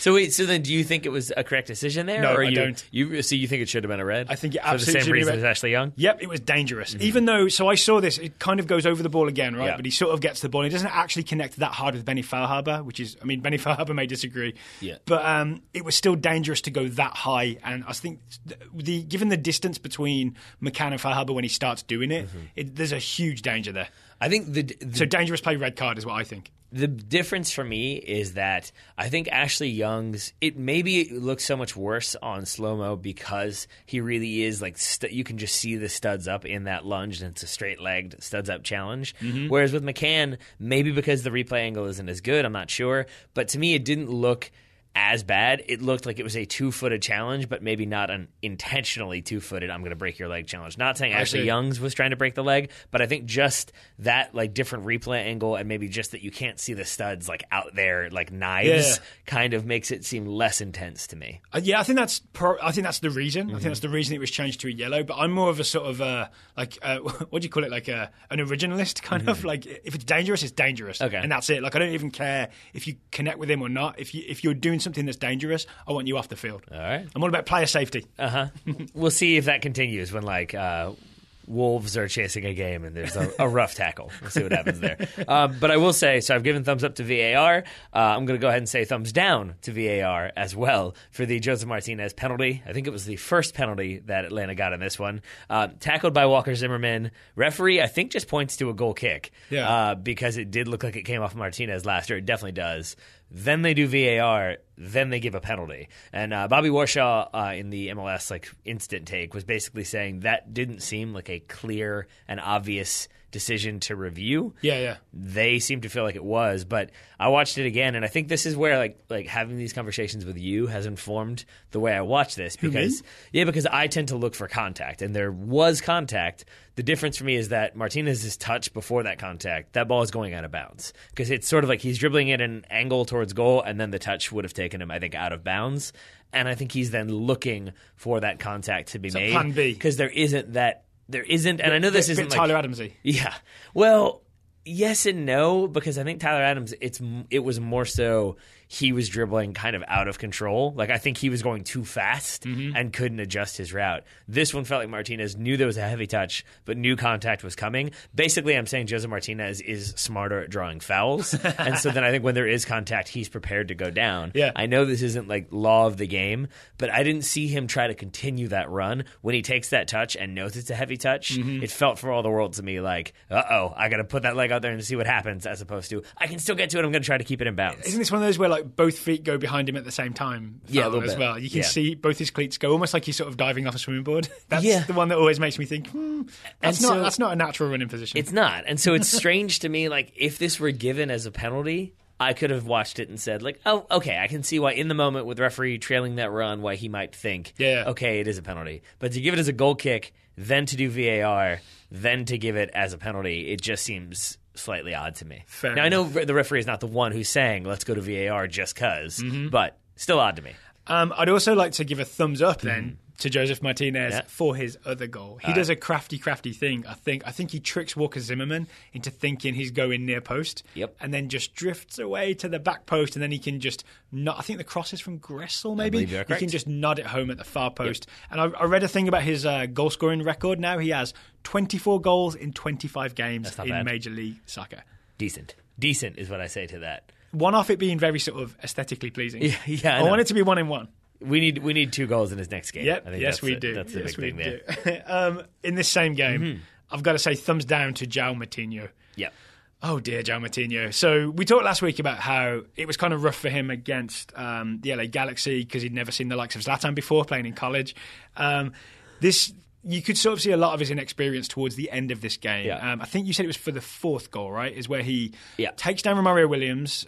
So then do you think it was a correct decision there? No, or I don't. You think it should have been a red? I think it absolutely absolutely for the same reason as Ashley Young? Yep, it was dangerous. Even though, so I saw this, it kind of goes over the ball again, right? But he sort of gets the ball. He doesn't actually connect that hard with Benny Feilhaber, which is, Benny Feilhaber may disagree. Yeah. But it was still dangerous to go that high. And I think, given the distance between McCann and Feilhaber when he started starts doing it, there's a huge danger there. I think so dangerous play, red card is what I think. The difference for me is that I think Ashley Young's, it looks so much worse on slow-mo because he really is like, you can just see the studs up in that lunge, and it's a straight-legged studs up challenge. Whereas with McCann, maybe because the replay angle isn't as good, I'm not sure. But to me, it didn't look as bad. It looked like it was a two-footed challenge, but maybe not an intentionally two-footed, I'm going to break your leg challenge. Not saying Ashley Young's was trying to break the leg, but I think just that like different replay angle and maybe just that you can't see the studs like out there like knives kind of makes it seem less intense to me. I think that's the reason. I think that's the reason it was changed to a yellow. But I'm more of a sort of what do you call it? Like an originalist kind of. Like if it's dangerous, it's dangerous, and that's it. Like I don't even care if you connect with him or not. If you're doing something that's dangerous, I want you off the field. All right. I'm all about player safety. We'll see if that continues when Wolves are chasing a game and there's a rough tackle. We'll see what happens there. But I will say, so I've given thumbs up to VAR. I'm going to go ahead and say thumbs down to VAR as well for the Joseph Martinez penalty. I think it was the first penalty that Atlanta got in this one. Tackled by Walker Zimmerman. Referee, I think, just points to a goal kick because it did look like it came off Martinez last year. It definitely does. Then they do VAR, then they give a penalty. And Bobby Warshaw in the MLS instant take was basically saying that didn't seem like a clear and obvious decision to review. They seem to feel like it was, but I watched it again, and I think this is where like having these conversations with you has informed the way I watch this because I tend to look for contact, and there was contact. The difference for me is that Martinez's touch before that contact, that ball is going out of bounds because it's sort of like he's dribbling at an angle towards goal, and then the touch would have taken him, I think, out of bounds. And I think he's then looking for that contact to be made. Plan B. Because there isn't, and I know this isn't Tyler Adamsy. Yeah. Well, yes and no, because I think Tyler Adams, it was more so he was dribbling kind of out of control. Like, I think he was going too fast and couldn't adjust his route. This one felt like Martinez knew there was a heavy touch, but knew contact was coming. Basically, I'm saying Joseph Martinez is smarter at drawing fouls. And so then I think when there is contact, he's prepared to go down. I know this isn't like law of the game, but I didn't see him try to continue that run. When he takes that touch and knows it's a heavy touch, it felt for all the world to me like, I got to put that leg out there and see what happens, as opposed to, I can still get to it, I'm going to try to keep it in bounds. Isn't this one of those where both feet go behind him at the same time? A little as bit. Well. You can see both his cleats go almost like he's sort of diving off a swimming board. That's the one that always makes me think, that's not a natural running position. It's not. And so it's strange to me, like, if this were given as a penalty, I could have watched it and said, like, oh, okay, I can see why in the moment with the referee trailing that run, why he might think, okay, it is a penalty. But to give it as a goal kick, then to do VAR, then to give it as a penalty, it just seems slightly odd to me. Fair now, enough. I know the referee is not the one who's saying, let's go to VAR just because, but still odd to me. I'd also like to give a thumbs up then to Joseph Martinez for his other goal. He does a crafty thing. I think he tricks Walker Zimmerman into thinking he's going near post, and then just drifts away to the back post, and then he can just I think the cross is from Gressel, maybe. He can just nod it home at the far post. And I read a thing about his goal scoring record. Now he has 24 goals in 25 games in Major League Soccer. Decent is what I say to that. One off it being very sort of aesthetically pleasing. I want it to be 1-1. We need 2 goals in his next game. Yep. I think yes, we do. That's the big thing there. In this same game, I've got to say thumbs down to João Moutinho. Yep. Oh dear, João Moutinho. So we talked last week about how it was kind of rough for him against the LA Galaxy because he'd never seen the likes of Zlatan before playing in college. You could sort of see a lot of his inexperience towards the end of this game. Yeah. I think you said it was for the 4th goal, right? Is where he takes down Romario Williams,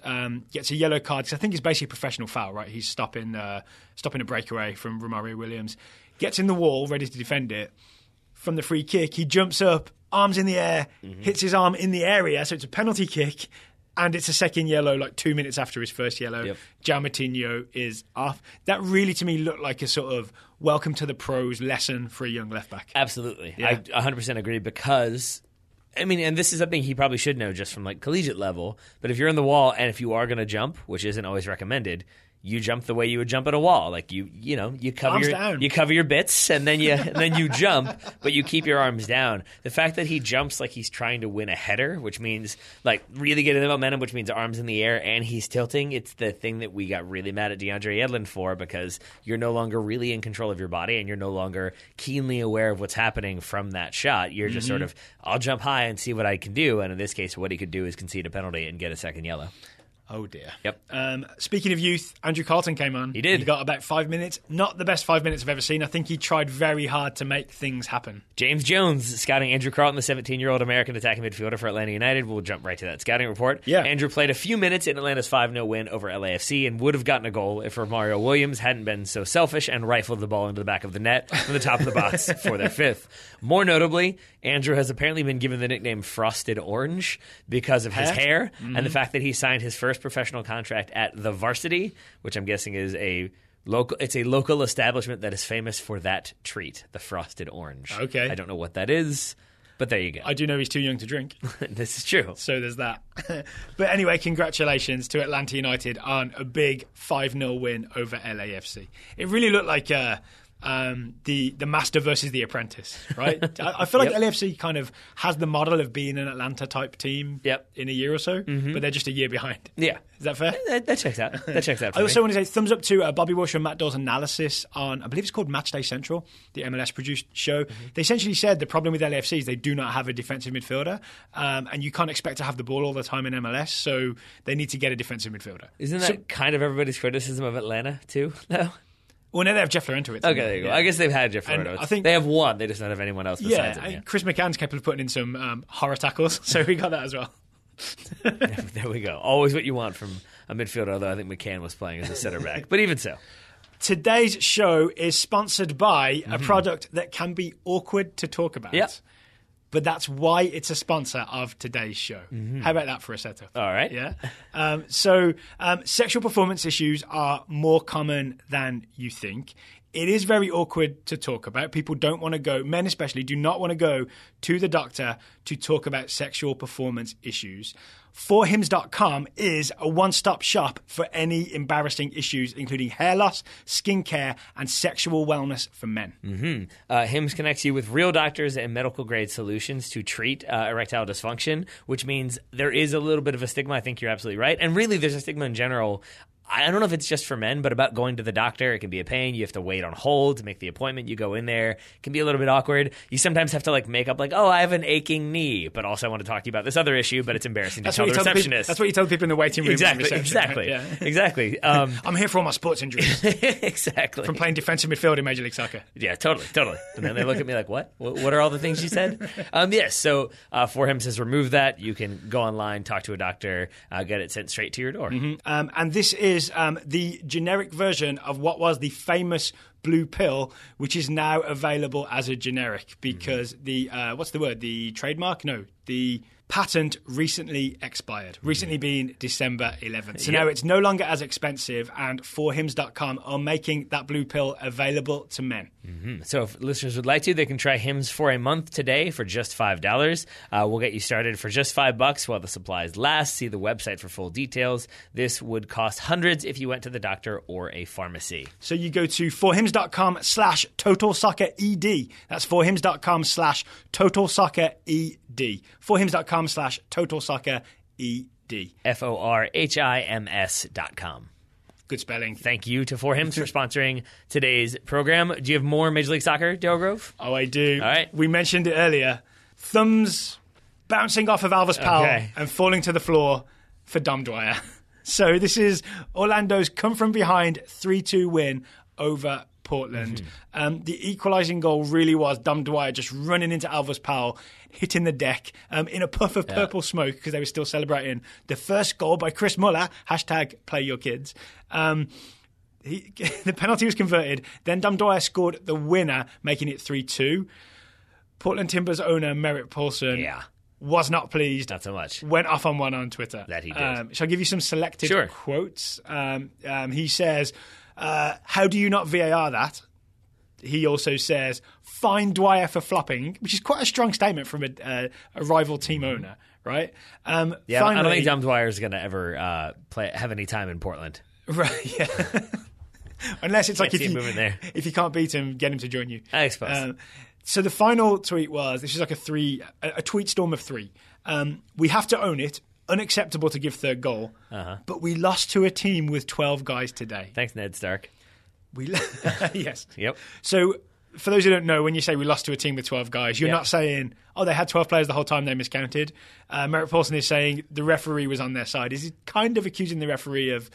gets a yellow card, because I think it's basically a professional foul, right? He's stopping a breakaway from Romario Williams, gets in the wall, ready to defend it. From the free kick, he jumps up, arms in the air, hits his arm in the area, so it's a penalty kick, and it's a second yellow, like 2 minutes after his first yellow. João Moutinho is off. That really, to me, looked like a sort of welcome to the pros lesson for a young left-back. Absolutely. I 100% agree because, I mean, and this is something he probably should know just from like collegiate level, but if you're in the wall and if you are going to jump, which isn't always recommended, you jump the way you would jump at a wall. Like you cover your bits and then you jump, but you keep your arms down. The fact that he jumps like he's trying to win a header, which means like really getting the momentum, which means arms in the air and he's tilting. It's the thing that we got really mad at DeAndre Yedlin for, because you're no longer really in control of your body and you're no longer keenly aware of what's happening from that shot. You're just sort of, I'll jump high and see what I can do. And in this case, what he could do is concede a penalty and get a second yellow. Oh, dear. Yep. Speaking of youth, Andrew Carlton came on. He did. He got about 5 minutes. Not the best 5 minutes I've ever seen. I think he tried very hard to make things happen. James Jones scouting Andrew Carlton, the 17-year-old American attacking midfielder for Atlanta United. We'll jump right to that scouting report. Yeah. Andrew played a few minutes in Atlanta's 5-0 win over LAFC and would have gotten a goal if Romario Williams hadn't been so selfish and rifled the ball into the back of the net from the top of the box for their 5th. More notably, Andrew has apparently been given the nickname Frosted Orange because of his hair and the fact that he signed his first professional contract at the Varsity, which I'm guessing is a local establishment that is famous for that treat, the Frosted Orange. Okay. I don't know what that is, but there you go. I do know he's too young to drink. This is true. So there's that. But anyway, congratulations to Atlanta United on a big 5-0 win over LAFC. It really looked like the master versus the apprentice, right? I feel like LAFC kind of has the model of being an Atlanta type team in a year or so, but they're just a year behind. Yeah. Is that fair? That checks out. That checks out for I also me. want to say thumbs up to Bobby Walsh and Matt Dawes' analysis on, I believe it's called Matchday Central, the MLS-produced show. They essentially said the problem with LAFC is they do not have a defensive midfielder, and you can't expect to have the ball all the time in MLS, so they need to get a defensive midfielder. Isn't that kind of everybody's criticism of Atlanta, too, though? Well, now they have Jeff Lorento. Okay, there you go. I guess they've had Jeff Lorento. I think they have one. They just don't have anyone else besides him. Yeah, Chris McCann's capable of putting in some horror tackles, so we got that as well. There we go. Always what you want from a midfielder, although I think McCann was playing as a center back. But even so. Today's show is sponsored by a product that can be awkward to talk about. Yep. But that's why it's a sponsor of today's show. How about that for a setup? All right. Yeah. So sexual performance issues are more common than you think. It is very awkward to talk about. People don't want to go, men especially, do not want to go to the doctor to talk about sexual performance issues. forhims.com is a one-stop shop for any embarrassing issues, including hair loss, skincare, and sexual wellness for men. Hims connects you with real doctors and medical-grade solutions to treat erectile dysfunction, which means there is a little bit of a stigma. I think you're absolutely right. And really, there's a stigma in general. I don't know if it's just for men, but about going to the doctor, it can be a pain. You have to wait on hold to make the appointment. You go in there. It can be a little bit awkward. You sometimes have to make up oh, I have an aching knee, but also I want to talk to you about this other issue, but it's embarrassing to tell the receptionist. That's what you tell the people in the waiting room. Exactly. Yeah. Exactly. I'm here for all my sports injuries. Exactly. From playing defensive midfield in Major League Soccer. Yeah, totally. And then they look at me like, what? What are all the things you said? Yes, so For Hims has removed that. You can go online, talk to a doctor, get it sent straight to your door. And this is the generic version of what was the famous blue pill, which is now available as a generic because the trademark? No, the patent recently expired, recently being December 11th. So now it's no longer as expensive, and forhims.com are making that blue pill available to men. So if listeners would like to, they can try Hims for a month today for just $5. We'll get you started for just $5 while the supplies last. See the website for full details. This would cost hundreds if you went to the doctor or a pharmacy. So you go to forhims.com/totalsoccered. That's forhims.com/totalsoccered. forhims.com/totalsoccered. forhims.com. Good spelling. Thank you to For Hims for sponsoring today's program. Do you have more Major League Soccer, Dale Grove? Oh, I do. All right. We mentioned it earlier. Thumbs bouncing off of Alvarez Powell and falling to the floor for Dom Dwyer. So this is Orlando's come-from-behind 3-2 win over Portland. The equalising goal really was Dom Dwyer just running into Alvarez Powell, hitting the deck in a puff of purple smoke because they were still celebrating the first goal by Chris Muller, #PlayYourKids. The penalty was converted. Then Dom Dwyer scored the winner, making it 3-2. Portland Timbers owner Merritt Paulson was not pleased. Not so much. Went off on one on Twitter. That he did. Shall I give you some selected quotes? He says, how do you not VAR that? He also says, fine Dwyer for flopping, which is quite a strong statement from a rival team owner, right? Finally, I don't think Dom Dwyer is going to ever have any time in Portland. Right, yeah. Unless it's like if you can't beat him, get him to join you. I suppose. So the final tweet was, this is like a tweet storm of 3. We have to own it. Unacceptable to give third goal. But we lost to a team with 12 guys today. Thanks, Ned Stark. Yes. Yep. So for those who don't know, when you say we lost to a team with 12 guys, you're not saying, they had 12 players the whole time, they miscounted. Merritt Paulson is saying the referee was on their side. Is he kind of accusing the referee of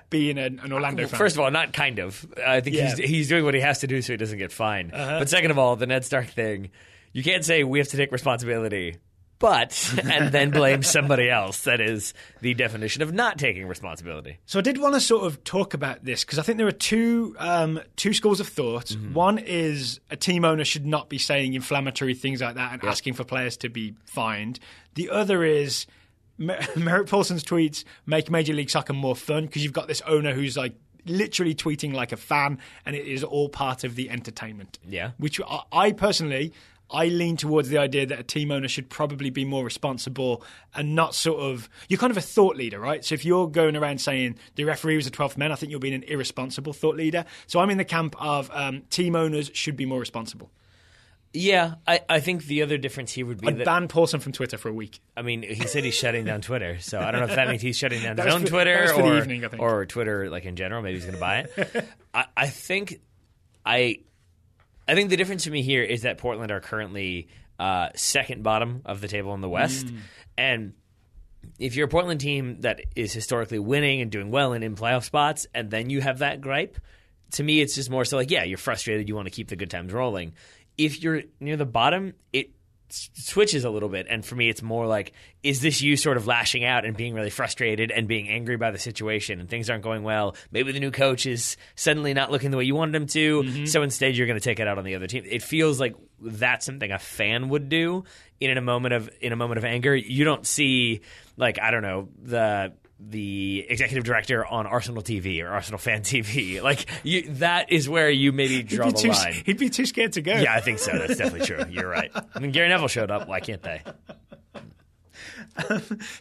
being an Orlando fan? First of all, not kind of. I think he's doing what he has to do so he doesn't get fined. But second of all, the Ned Stark thing, you can't say we have to take responsibility, and then blame somebody else. That is the definition of not taking responsibility. So I did want to sort of talk about this because I think there are two schools of thought. One is a team owner should not be saying inflammatory things like that and asking for players to be fined. The other is Merritt Paulson's tweets make Major League Soccer more fun because you've got this owner who's like literally tweeting like a fan, and it is all part of the entertainment. Yeah. Which I personally... I lean towards the idea that a team owner should probably be more responsible and not sort of... You're kind of a thought leader, right? So if you're going around saying the referee was a 12th man, I think you're being an irresponsible thought leader. So I'm in the camp of team owners should be more responsible. Yeah, I think the other difference here would be I'd ban Paulson from Twitter for a week. I mean, he said he's shutting down Twitter, so I don't know if that means he's shutting down his own Twitter Twitter the evening, I think. Or Twitter like in general. Maybe he's going to buy it. I think the difference for me here is that Portland are currently second bottom of the table in the West. And if you're a Portland team that is historically winning and doing well and in playoff spots, and then you have that gripe, to me it's just more so like, you're frustrated, you want to keep the good times rolling. If you're near the bottom, it switches a little bit, and for me it's more like, is this you sort of lashing out and being really frustrated and being angry by the situation and things aren't going well? Maybe the new coach is suddenly not looking the way you wanted him to, so instead you're going to take it out on the other team. It feels like that's something a fan would do in a moment of anger. You don't see, like, I don't know, the executive director on Arsenal TV or Arsenal Fan TV. Like, that is where you maybe draw the line. He'd be too scared to go. Yeah, I think so. That's definitely true. You're right. I mean, Gary Neville showed up. Why can't they?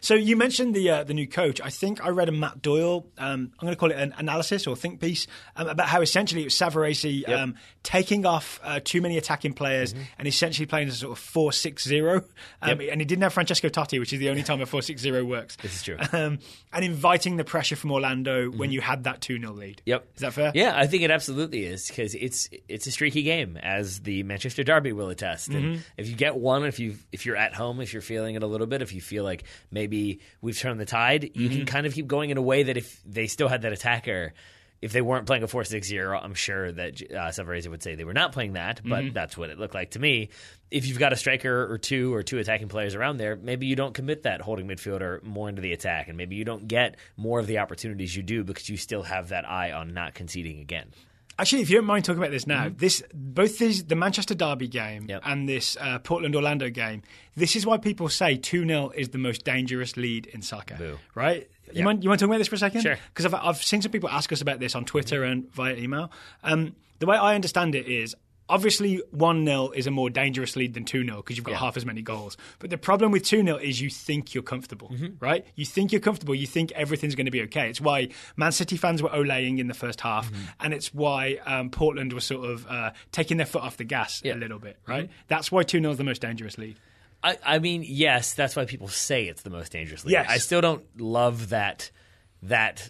So you mentioned the new coach. I think I read a Matt Doyle, I'm going to call it an analysis or think piece, about how essentially it was Savarese taking off too many attacking players and essentially playing a sort of 4-6-0. And he didn't have Francesco Totti, which is the only time a 4-6-0 works. This is true. And inviting the pressure from Orlando when you had that 2-0 lead. Yep. Is that fair? Yeah, I think it absolutely is, because it's a streaky game, as the Manchester Derby will attest. And if you get one, if you're at home, if you're feeling it a little bit, if you feel like maybe we've turned the tide, you can kind of keep going in a way that if they still had that attacker, if they weren't playing a 4-6-0, I'm sure that Savarese would say they were not playing that, but that's what it looked like to me. If you've got a striker or two attacking players around there, maybe you don't commit that holding midfielder more into the attack, and maybe you don't get more of the opportunities you do because you still have that eye on not conceding again. Actually, if you don't mind talking about this now, the Manchester Derby game and this Portland-Orlando game, this is why people say 2-0 is the most dangerous lead in soccer. Boo. Right? You want to talk about this for a second? Sure. Because I've seen some people ask us about this on Twitter and via email. The way I understand it is, obviously 1-0 is a more dangerous lead than 2-0 because you've got half as many goals. But the problem with 2-0 is you think you're comfortable, right? You think you're comfortable. You think everything's going to be okay. It's why Man City fans were olaying in the first half, and it's why Portland was sort of taking their foot off the gas a little bit, right? That's why 2-0 is the most dangerous lead. I mean, yes, that's why people say it's the most dangerous league. Yes. I still don't love that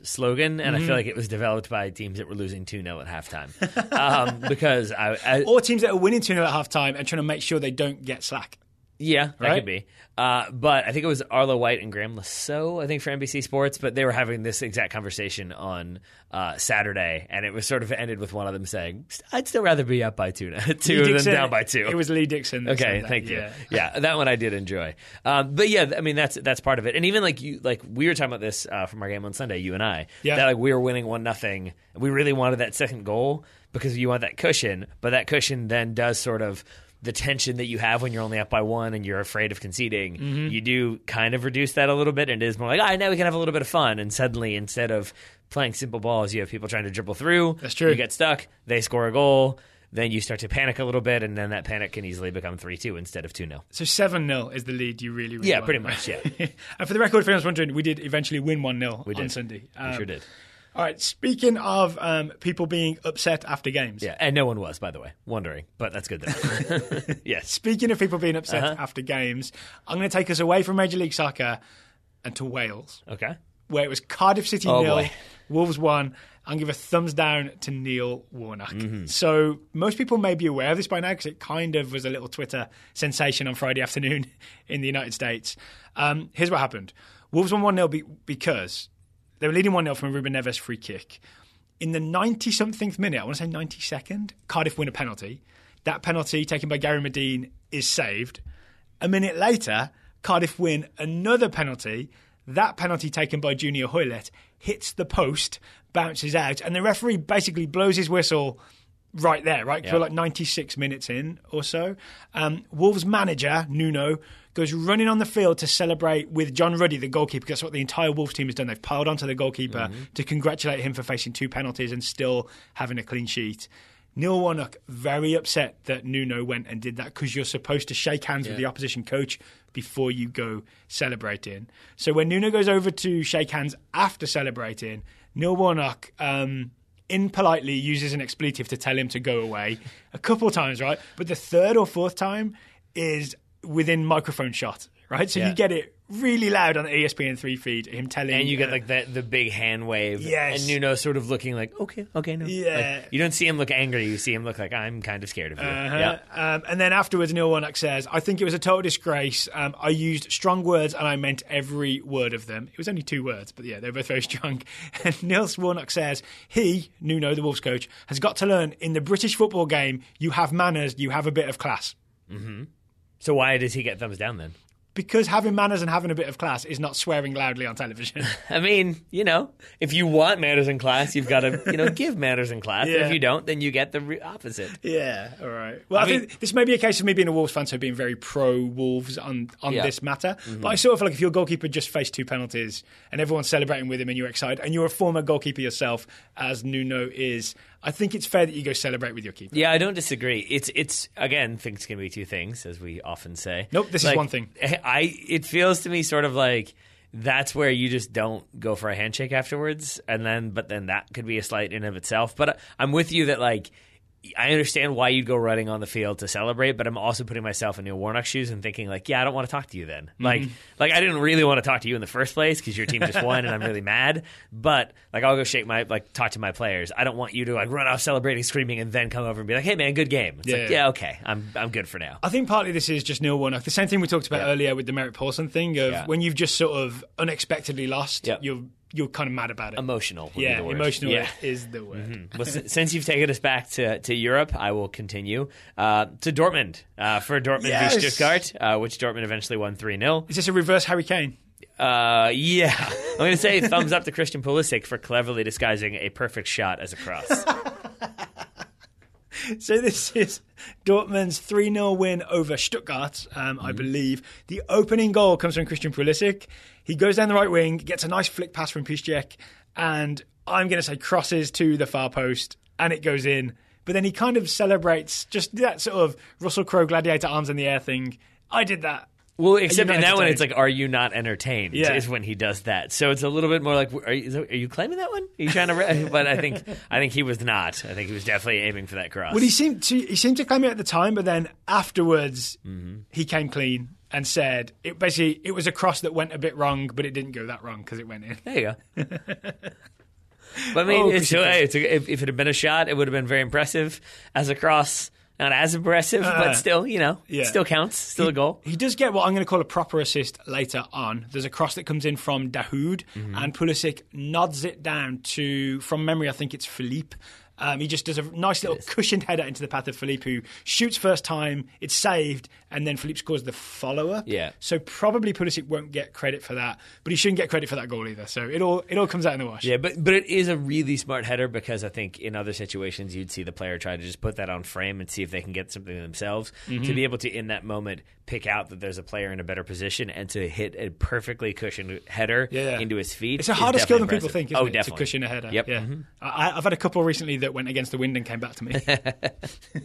slogan, and I feel like it was developed by teams that were losing 2-0 at halftime. Because or teams that are winning 2-0 at halftime and trying to make sure they don't get slack. Yeah, that right? could be. But I think it was Arlo White and Graham Lasso, I think, for NBC Sports, but they were having this exact conversation on Saturday, and it was sort of ended with one of them saying, I'd still rather be up by 2 than down by 2. It was Lee Dixon. Okay, thank you. Yeah, that one I did enjoy. But yeah, I mean, that's part of it. And even like we were talking about this from our game on Sunday, you and I, that like we were winning 1-0. We really wanted that second goal because you want that cushion, but that cushion then does sort of the tension that you have when you're only up by 1 and you're afraid of conceding, you do kind of reduce that a little bit, and it is more like, now we can have a little bit of fun. And suddenly, instead of playing simple balls, you have people trying to dribble through. That's true. You get stuck, they score a goal, then you start to panic a little bit, and then that panic can easily become 3-2 instead of 2-0. So 7-0 is the lead you really want. Pretty much, yeah. And for the record, if anyone's wondering, we did eventually win 1-0 on Sunday. We sure did. All right, speaking of people being upset after games. Yeah, and no one was, by the way, wondering, but that's good then. Yes. Speaking of people being upset after games, I'm going to take us away from Major League Soccer and to Wales. Okay. Where it was Cardiff City 0, Wolves 1. I'll give a thumbs down to Neil Warnock. Mm-hmm. So most people may be aware of this by now because it kind of was a little Twitter sensation on Friday afternoon in the United States. Here's what happened. Wolves won 1-0 because they were leading 1-0 from a Ruben Neves free kick. In the 90-something minute, I want to say 92nd, Cardiff win a penalty. That penalty taken by Gary Medine is saved. A minute later, Cardiff win another penalty. That penalty taken by Junior Hoylett hits the post, bounces out, and the referee basically blows his whistle right there, right? For like 96 minutes in or so. Wolves manager, Nuno, goes running on the field to celebrate with John Ruddy, the goalkeeper, because that's what the entire Wolves team has done. They've piled onto the goalkeeper to congratulate him for facing 2 penalties and still having a clean sheet. Neil Warnock, very upset that Nuno went and did that because you're supposed to shake hands with the opposition coach before you go celebrating. So when Nuno goes over to shake hands after celebrating, Neil Warnock impolitely uses an expletive to tell him to go away a couple of times, right? But the third or fourth time is within microphone shot, right? So you get it really loud on the ESPN3 feed, him telling... And you get like the big hand wave. Yes. And Nuno sort of looking like, okay, no. Yeah. Like, you don't see him look angry. You see him look like, I'm kind of scared of you. And then afterwards, Neil Warnock says, I think it was a total disgrace. I used strong words and I meant every word of them. It was only 2 words, but yeah, they were both very strong. And Neil Warnock says, he, Nuno, the Wolves coach, has got to learn in the British football game, you have manners, you have a bit of class. Mm-hmm. So why does he get thumbs down then? Because having manners and having a bit of class is not swearing loudly on television. I mean, if you want manners and class, you've got to, give manners and class. Yeah. If you don't, then you get the opposite. Yeah, all right. Well, I think this may be a case of me being a Wolves fan, so being very pro-Wolves on this matter. Mm-hmm. But I sort of feel like if your goalkeeper just faced 2 penalties and everyone's celebrating with him and you're excited, and you're a former goalkeeper yourself, as Nuno is, I think it's fair that you go celebrate with your keeper. Yeah, I don't disagree. It's again, things can be 2 things, as we often say. Nope, this is one thing. It feels to me sort of like that's where you just don't go for a handshake afterwards, but then that could be a slight in of itself. But I'm with you that I understand why you'd go running on the field to celebrate, but I'm also putting myself in Neil Warnock's shoes and thinking I don't want to talk to you then. Mm-hmm. Like I didn't really want to talk to you in the first place because your team just won and I'm really mad. But I'll go talk to my players. I don't want you to run off celebrating, screaming, and then come over and be like, "Hey man, good game." It's okay, I'm good for now. I think partly this is just Neil Warnock. The same thing we talked about earlier with the Merritt Paulson thing of when you've just sort of unexpectedly lost, you're kind of mad about it. Emotional. Emotional is the word. Mm-hmm. Well, since you've taken us back to Europe, I will continue to Dortmund for Dortmund v Stuttgart, which Dortmund eventually won 3-0. Is this a reverse Harry Kane? Yeah. I'm going to say thumbs up to Christian Pulisic for cleverly disguising a perfect shot as a cross. So this is Dortmund's 3-0 win over Stuttgart, I believe. The opening goal comes from Christian Pulisic. He goes down the right wing, gets a nice flick pass from Piszczek, and I'm going to say crosses to the far post, and it goes in. But then he kind of celebrates just that sort of Russell Crowe gladiator arms in the air thing. I did that. Well, except in that one, it's like, are you not entertained? Yeah. Is when he does that. So it's a little bit more like, are you claiming that one? Are you trying to? But I think he was not. I think he was definitely aiming for that cross. Well, he seemed to claim it at the time, but then afterwards, he came clean and said it was a cross that went a bit wrong, but it didn't go that wrong because it went in. There you go. But I mean, if it had been a shot, it would have been very impressive. As a cross, not as impressive, but still, still counts. Still a goal. He does get what I'm going to call a proper assist later on. There's a cross that comes in from Dahoud, and Pulisic nods it down to, from memory, I think it's Philippe. He just does a nice little cushioned header into the path of Philippe, who shoots first time, it's saved, and then Philippe scores the follow-up. Yeah. So probably Pulisic won't get credit for that, but he shouldn't get credit for that goal either. So it all comes out in the wash. Yeah, but it is a really smart header because I think in other situations you'd see the player try to just put that on frame and see if they can get something themselves. Mm-hmm. To be able to, in that moment, pick out that there's a player in a better position and to hit a perfectly cushioned header into his feet. It's a harder skill than people think, isn't it? Definitely. To cushion a header. Yep. Yeah. I've had a couple recently that went against the wind and came back to me.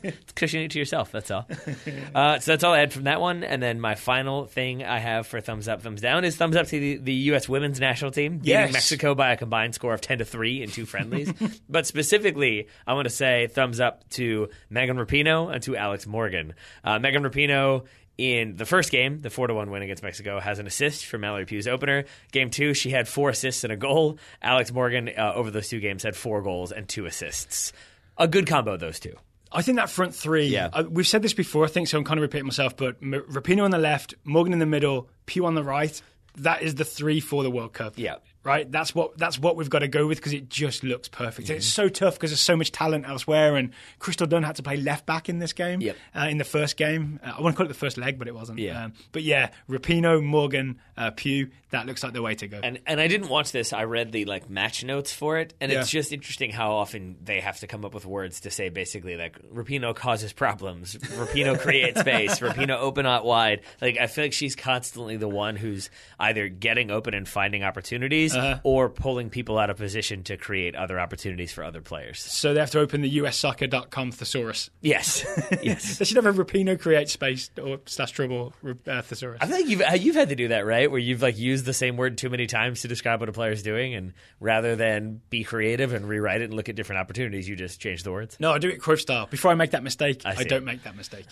It's cushioning it to yourself, that's all. So that's all I had from that one. And then my final thing I have for thumbs up, thumbs down is thumbs up to the U.S. women's national team, beating Mexico by a combined score of 10-3 in 2 friendlies. But specifically, I want to say thumbs up to Megan Rapinoe and to Alex Morgan. Megan Rapinoe, in the first game, the 4-1 win against Mexico, has an assist for Mallory Pugh's opener. Game 2, she had 4 assists and a goal. Alex Morgan, over those 2 games, had 4 goals and 2 assists. A good combo, those two. I think that front three, we've said this before, I think, so I'm kind of repeating myself, but Rapinoe on the left, Morgan in the middle, Pugh on the right, that is the 3 for the World Cup. Yeah. Right? That's what we've got to go with because it just looks perfect. It's so tough because there's so much talent elsewhere, and Crystal Dunn had to play left back in this game, in the first game. I want to call it the first leg, but it wasn't. Yeah. But yeah, Rapinoe, Morgan, Pugh, that looks like the way to go. And I didn't watch this. I read the match notes for it, and it's just interesting how often they have to come up with words to say basically Rapinoe causes problems, Rapinoe creates space, Rapinoe open out wide. I feel like she's constantly the one who's either getting open and finding opportunities or pulling people out of position to create other opportunities for other players. So they have to open the ussoccer.com thesaurus. Yes. Yes. They should have a Rapinoe create space or / trouble thesaurus. I think you've had to do that, right? Where you've used the same word too many times to describe what a player's doing, and rather than be creative and rewrite it and look at different opportunities, you just change the words. No, I do it Cruyff style. Before I make that mistake, I don't make that mistake.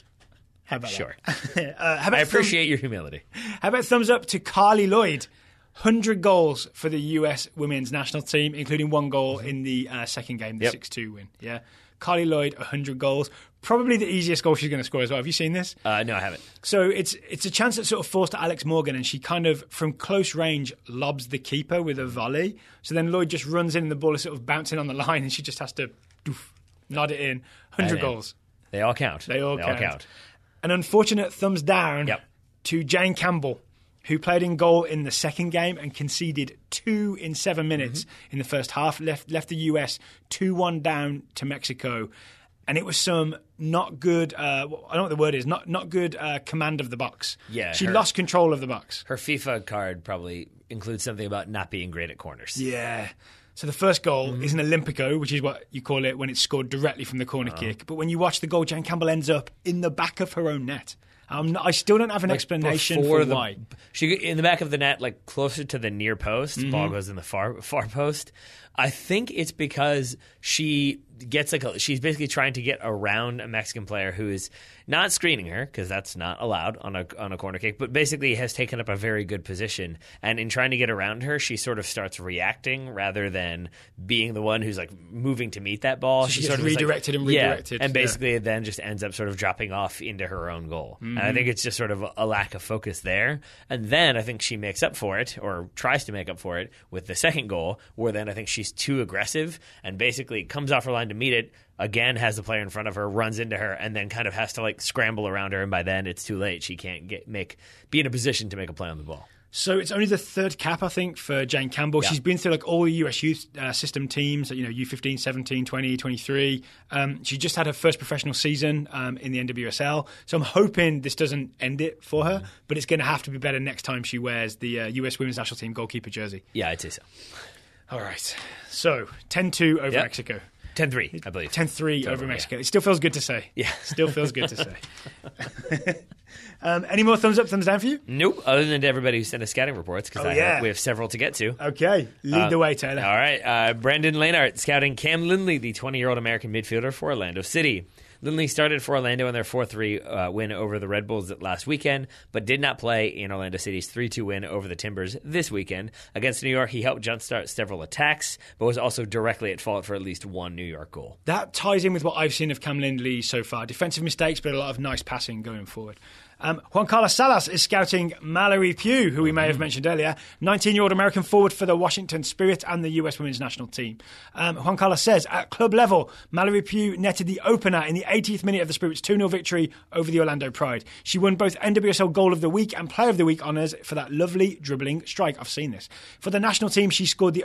How about that? I appreciate your humility. How about thumbs up to Carly Lloyd? 100 goals for the US women's national team, including 1 goal in the second game, the 6-2 win. Yeah, Carly Lloyd, 100 goals. Probably the easiest goal she's going to score as well. Have you seen this? No, I haven't. So it's a chance that's sort of forced to Alex Morgan, and she kind of, from close range, lobs the keeper with a volley. So then Lloyd just runs in, and the ball is sort of bouncing on the line, and she just has to nod it in. 100 goals. They all count. They all count. An unfortunate thumbs down to Jane Campbell, who played in goal in the second game and conceded 2 in 7 minutes in the first half, left the US 2-1 down to Mexico. And it was some not good, I don't know what the word is, not good command of the box. Yeah, she lost control of the box. Her FIFA card probably includes something about not being great at corners. Yeah. So the first goal is an Olympico, which is what you call it when it's scored directly from the corner kick. But when you watch the goal, Jane Campbell ends up in the back of her own net. I still don't have an explanation for why. She in the back of the net, closer to the near post. Ball goes in the far post. I think it's because she gets she's basically trying to get around a Mexican player who is not screening her, because that's not allowed on a corner kick, but basically has taken up a very good position. And in trying to get around her, she sort of starts reacting rather than being the one who's moving to meet that ball. So she sort of redirected and redirected. And basically then just ends up sort of dropping off into her own goal. And I think it's just sort of a lack of focus there. And then I think she makes up for it, or tries to make up for it, with the second goal, where then I think she's too aggressive and basically comes off her line to meet it, again has the player in front of her, runs into her, and then kind of has to scramble around her, and by then it's too late. She can't be in a position to make a play on the ball. So it's only the third cap, I think, for Jane Campbell. Yeah. She's been through all the US youth system teams, U15, 17, 20, 23. She just had her first professional season in the NWSL. So I'm hoping this doesn't end it for her, but it's going to have to be better next time she wears the US women's national team goalkeeper jersey. Yeah, I'd say so. All right. So 10-2 over Mexico. 10-3, I believe. 10-3 over Mexico. Yeah. It still feels good to say. Yeah. Still feels good to say. Any more thumbs up, thumbs down for you? Nope, other than to everybody who sent us scouting reports, because we have several to get to. Okay, lead the way, Taylor. All right, Brandon Lainart scouting Cam Lindley, the 20-year-old American midfielder for Orlando City. Lindley started for Orlando in their 4-3 win over the Red Bulls last weekend, but did not play in Orlando City's 3-2 win over the Timbers this weekend. Against New York, he helped jumpstart several attacks, but was also directly at fault for at least one New York goal. That ties in with what I've seen of Cam Lindley so far. Defensive mistakes, but a lot of nice passing going forward. Juan Carlos Salas is scouting Mallory Pugh, who we may have mentioned earlier, 19-year-old American forward for the Washington Spirit and the US women's national team. Juan Carlos says, at club level, Mallory Pugh netted the opener in the 80th minute of the Spirit's 2-0 victory over the Orlando Pride. She won both NWSL Goal of the Week and Player of the Week honours for that lovely dribbling strike. I've seen this. For the national team, she scored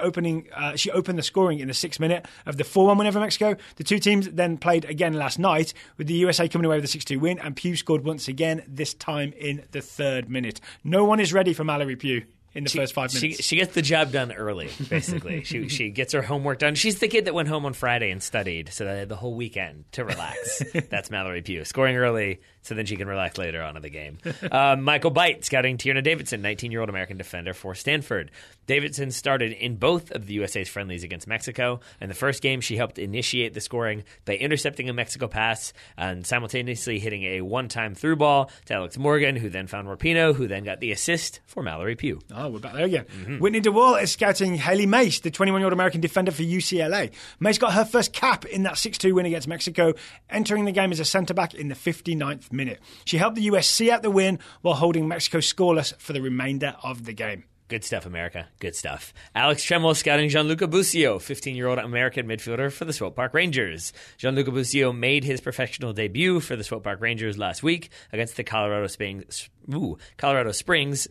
she opened the scoring in the 6th minute of the 4-1 win over Mexico. The two teams then played again last night, with the USA coming away with a 6-2 win, and Pugh scored once again, this time in the 3rd minute. No one is ready for Mallory Pugh. in the first 5 minutes. She gets the job done early, basically. she gets her homework done. She's the kid that went home on Friday and studied, so they had the whole weekend to relax. That's Mallory Pugh. Scoring early, so then she can relax later on in the game. Michael Byte scouting Tierna Davidson, 19-year-old American defender for Stanford. Davidson started in both of the USA's friendlies against Mexico. In the first game, she helped initiate the scoring by intercepting a Mexico pass and simultaneously hitting a one-time through ball to Alex Morgan, who then found Rapinoe, who then got the assist for Mallory Pugh. Oh, we're back there again. Whitney DeWall is scouting Haley Mace, the 21-year-old American defender for UCLA. Mace got her first cap in that 6-2 win against Mexico, entering the game as a centre-back in the 59th minute. She helped the US see out the win while holding Mexico scoreless for the remainder of the game. Good stuff, America. Good stuff. Alex Tremel scouting Gianluca Busio, 15-year-old American midfielder for the Swope Park Rangers. Gianluca Busio made his professional debut for the Swope Park Rangers last week against the Colorado Springs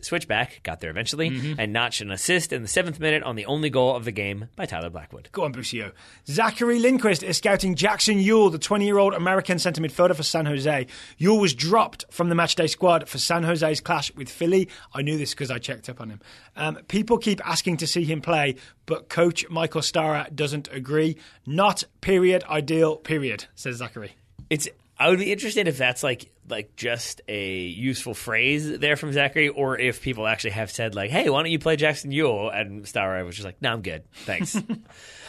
switchback, got there eventually, and notched an assist in the 7th minute on the only goal of the game by Tyler Blackwood. Go on, Busio. Zachary Lindquist is scouting Jackson Ewell, the 20-year-old American centre midfielder for San Jose. Ewell was dropped from the matchday squad for San Jose's clash with Philly. I knew this because I checked up on him. People keep asking to see him play, but coach Michael Stara doesn't agree. Not period ideal period, says Zachary. I would be interested if that's like just a useful phrase there from Zachary, or if people actually have said like, hey, why don't you play Jackson Ewell? And Stara was just like, no, I'm good. Thanks.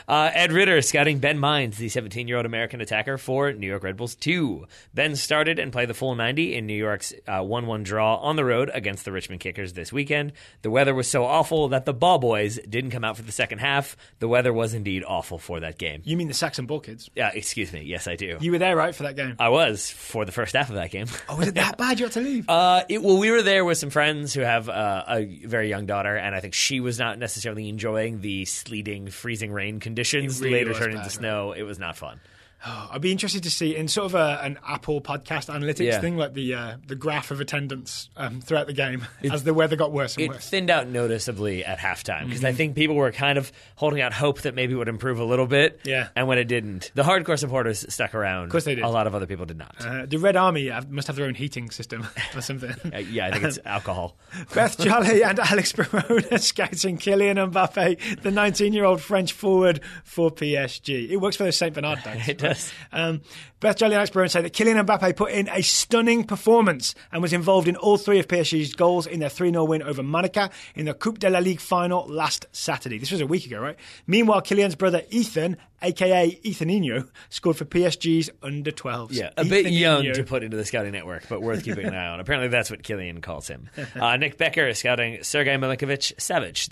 Ed Ritter scouting Ben Mines, the 17-year-old American attacker for New York Red Bulls 2. Ben started and played the full 90 in New York's 1-1 draw on the road against the Richmond Kickers this weekend. The weather was so awful that the Ball Boys didn't come out for the second half. The weather was indeed awful for that game. You mean the Saxon Ball Kids? Yeah, excuse me. Yes, I do. You were there, right, for that game? I was, for the first half of that game. Oh, was it that bad you had to leave? Well, we were there with some friends who have a very young daughter, and I think she was not necessarily enjoying the sleeting, freezing rain conditions. Really later turned into snow. Right? It was not fun. Oh, I'd be interested to see in sort of an Apple podcast analytics thing, like the graph of attendance throughout the game as the weather got worse and worse. It thinned out noticeably at halftime because I think people were kind of holding out hope that maybe it would improve a little bit. Yeah. And when it didn't, the hardcore supporters stuck around. Of course they did. A lot of other people did not. The Red Army must have their own heating system or something. Yeah, I think it's alcohol. Beth Jolly and Alex Perona scouting Kylian Mbappe, the 19-year-old French forward for PSG. It works for those St. Bernard dogs. It does. Beth Jolly and Alex Perona say that Kylian Mbappe put in a stunning performance and was involved in all 3 of PSG's goals in their 3-0 win over Monaco in the Coupe de la Ligue final last Saturday. This was a week ago, right? Meanwhile, Kylian's brother Ethan, a.k.a. Ethaninho, scored for PSG's under-12s. Yeah, a bit young to put into the scouting network, but worth keeping an eye on. Apparently that's what Kylian calls him. Nick Becker is scouting Sergej Milinkovic-Savic,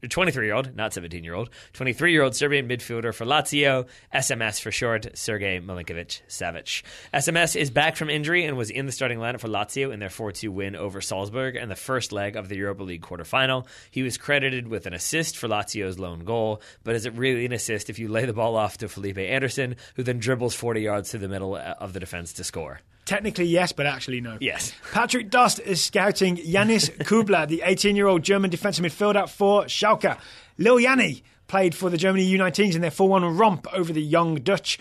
the 23-year-old, not 17-year-old, 23-year-old Serbian midfielder for Lazio, SMS for short, Sergej Milinkovic-Savic. SMS is back from injury and was in the starting lineup for Lazio in their 4-2 win over Salzburg and the first leg of the Europa League quarterfinal. He was credited with an assist for Lazio's lone goal, but is it really an assist if you lay the ball off to Felipe Anderson, who then dribbles 40 yards to the middle of the defense to score? Technically, yes, but actually, no. Yes. Patrick Dost is scouting Yanis Kubla, the 18-year-old German defensive midfielder for Schalke. Lil Yanni played for the Germany U19s in their 4-1 romp over the young Dutch.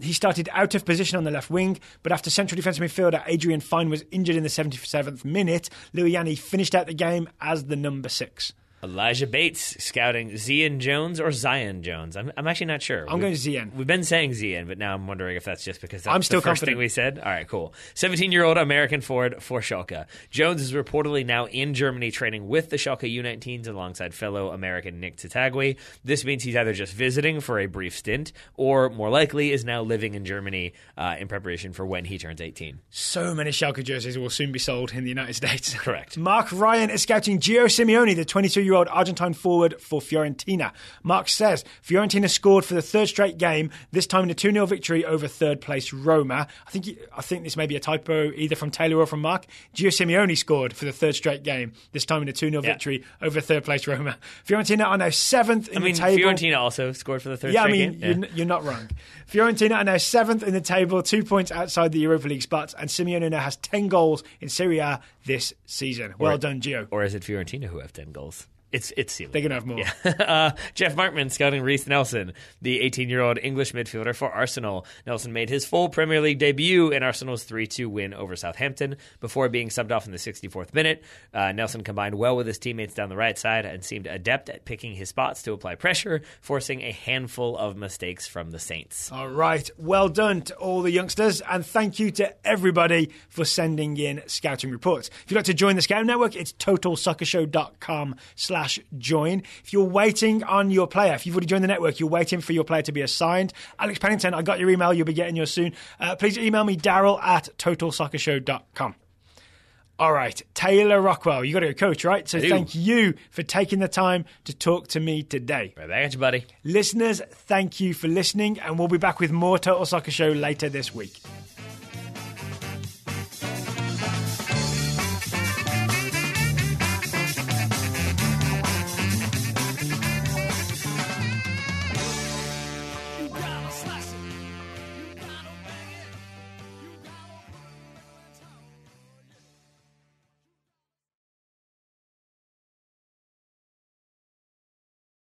He started out of position on the left wing, but after central defensive midfielder Adrian Fine was injured in the 77th minute, Lil Yanni finished out the game as the number 6. Elijah Bates scouting Zion Jones or Zion Jones. I'm actually not sure. I'm going to Zion. We've been saying Zion, but now I'm wondering if that's just because that's I'm still the first confident. thing we said. All right, cool. 17-year-old American forward for Schalke. Jones is reportedly now in Germany training with the Schalke U19s alongside fellow American Nick Tatagui. This means he's either just visiting for a brief stint or, more likely, is now living in Germany in preparation for when he turns 18. So many Schalke jerseys will soon be sold in the United States. Correct. Mark Ryan is scouting Gio Simeone, the 22-year-old Argentine forward for Fiorentina. Mark says Fiorentina scored for the 3rd straight game, this time in a 2-0 victory over 3rd place Roma. I think this may be a typo either from Taylor or from Mark. Gio Simeone scored for the 3rd straight game, this time in a 2-0 victory over 3rd place Roma. Fiorentina are now 7th in the table. Fiorentina also scored for the 3rd straight game. You're not wrong. Fiorentina are now 7th in the table, 2 points outside the Europa League spots, and Simeone now has 10 goals in Serie A this season. Well done, Gio. Or is it Fiorentina who have 10 goals? It's ceiling. They're going to have more. Yeah. Jeff Markman scouting Reece Nelson, the 18-year-old English midfielder for Arsenal. Nelson made his full Premier League debut in Arsenal's 3-2 win over Southampton before being subbed off in the 64th minute. Nelson combined well with his teammates down the right side and seemed adept at picking his spots to apply pressure, forcing a handful of mistakes from the Saints. All right. Well done to all the youngsters, and thank you to everybody for sending in scouting reports. If you'd like to join the Scouting Network, it's totalsoccershow.com/join. If you're waiting on your player, if you've already joined the network, you're waiting for your player to be assigned. Alex Pennington, I got your email. You'll be getting yours soon. Please email me, Daryl@totalsoccershow.com. All right, Taylor Rockwell, you got to go coach, right? So thank you for taking the time to talk to me today. Right back at you, buddy. Listeners, thank you for listening, and we'll be back with more Total Soccer Show later this week.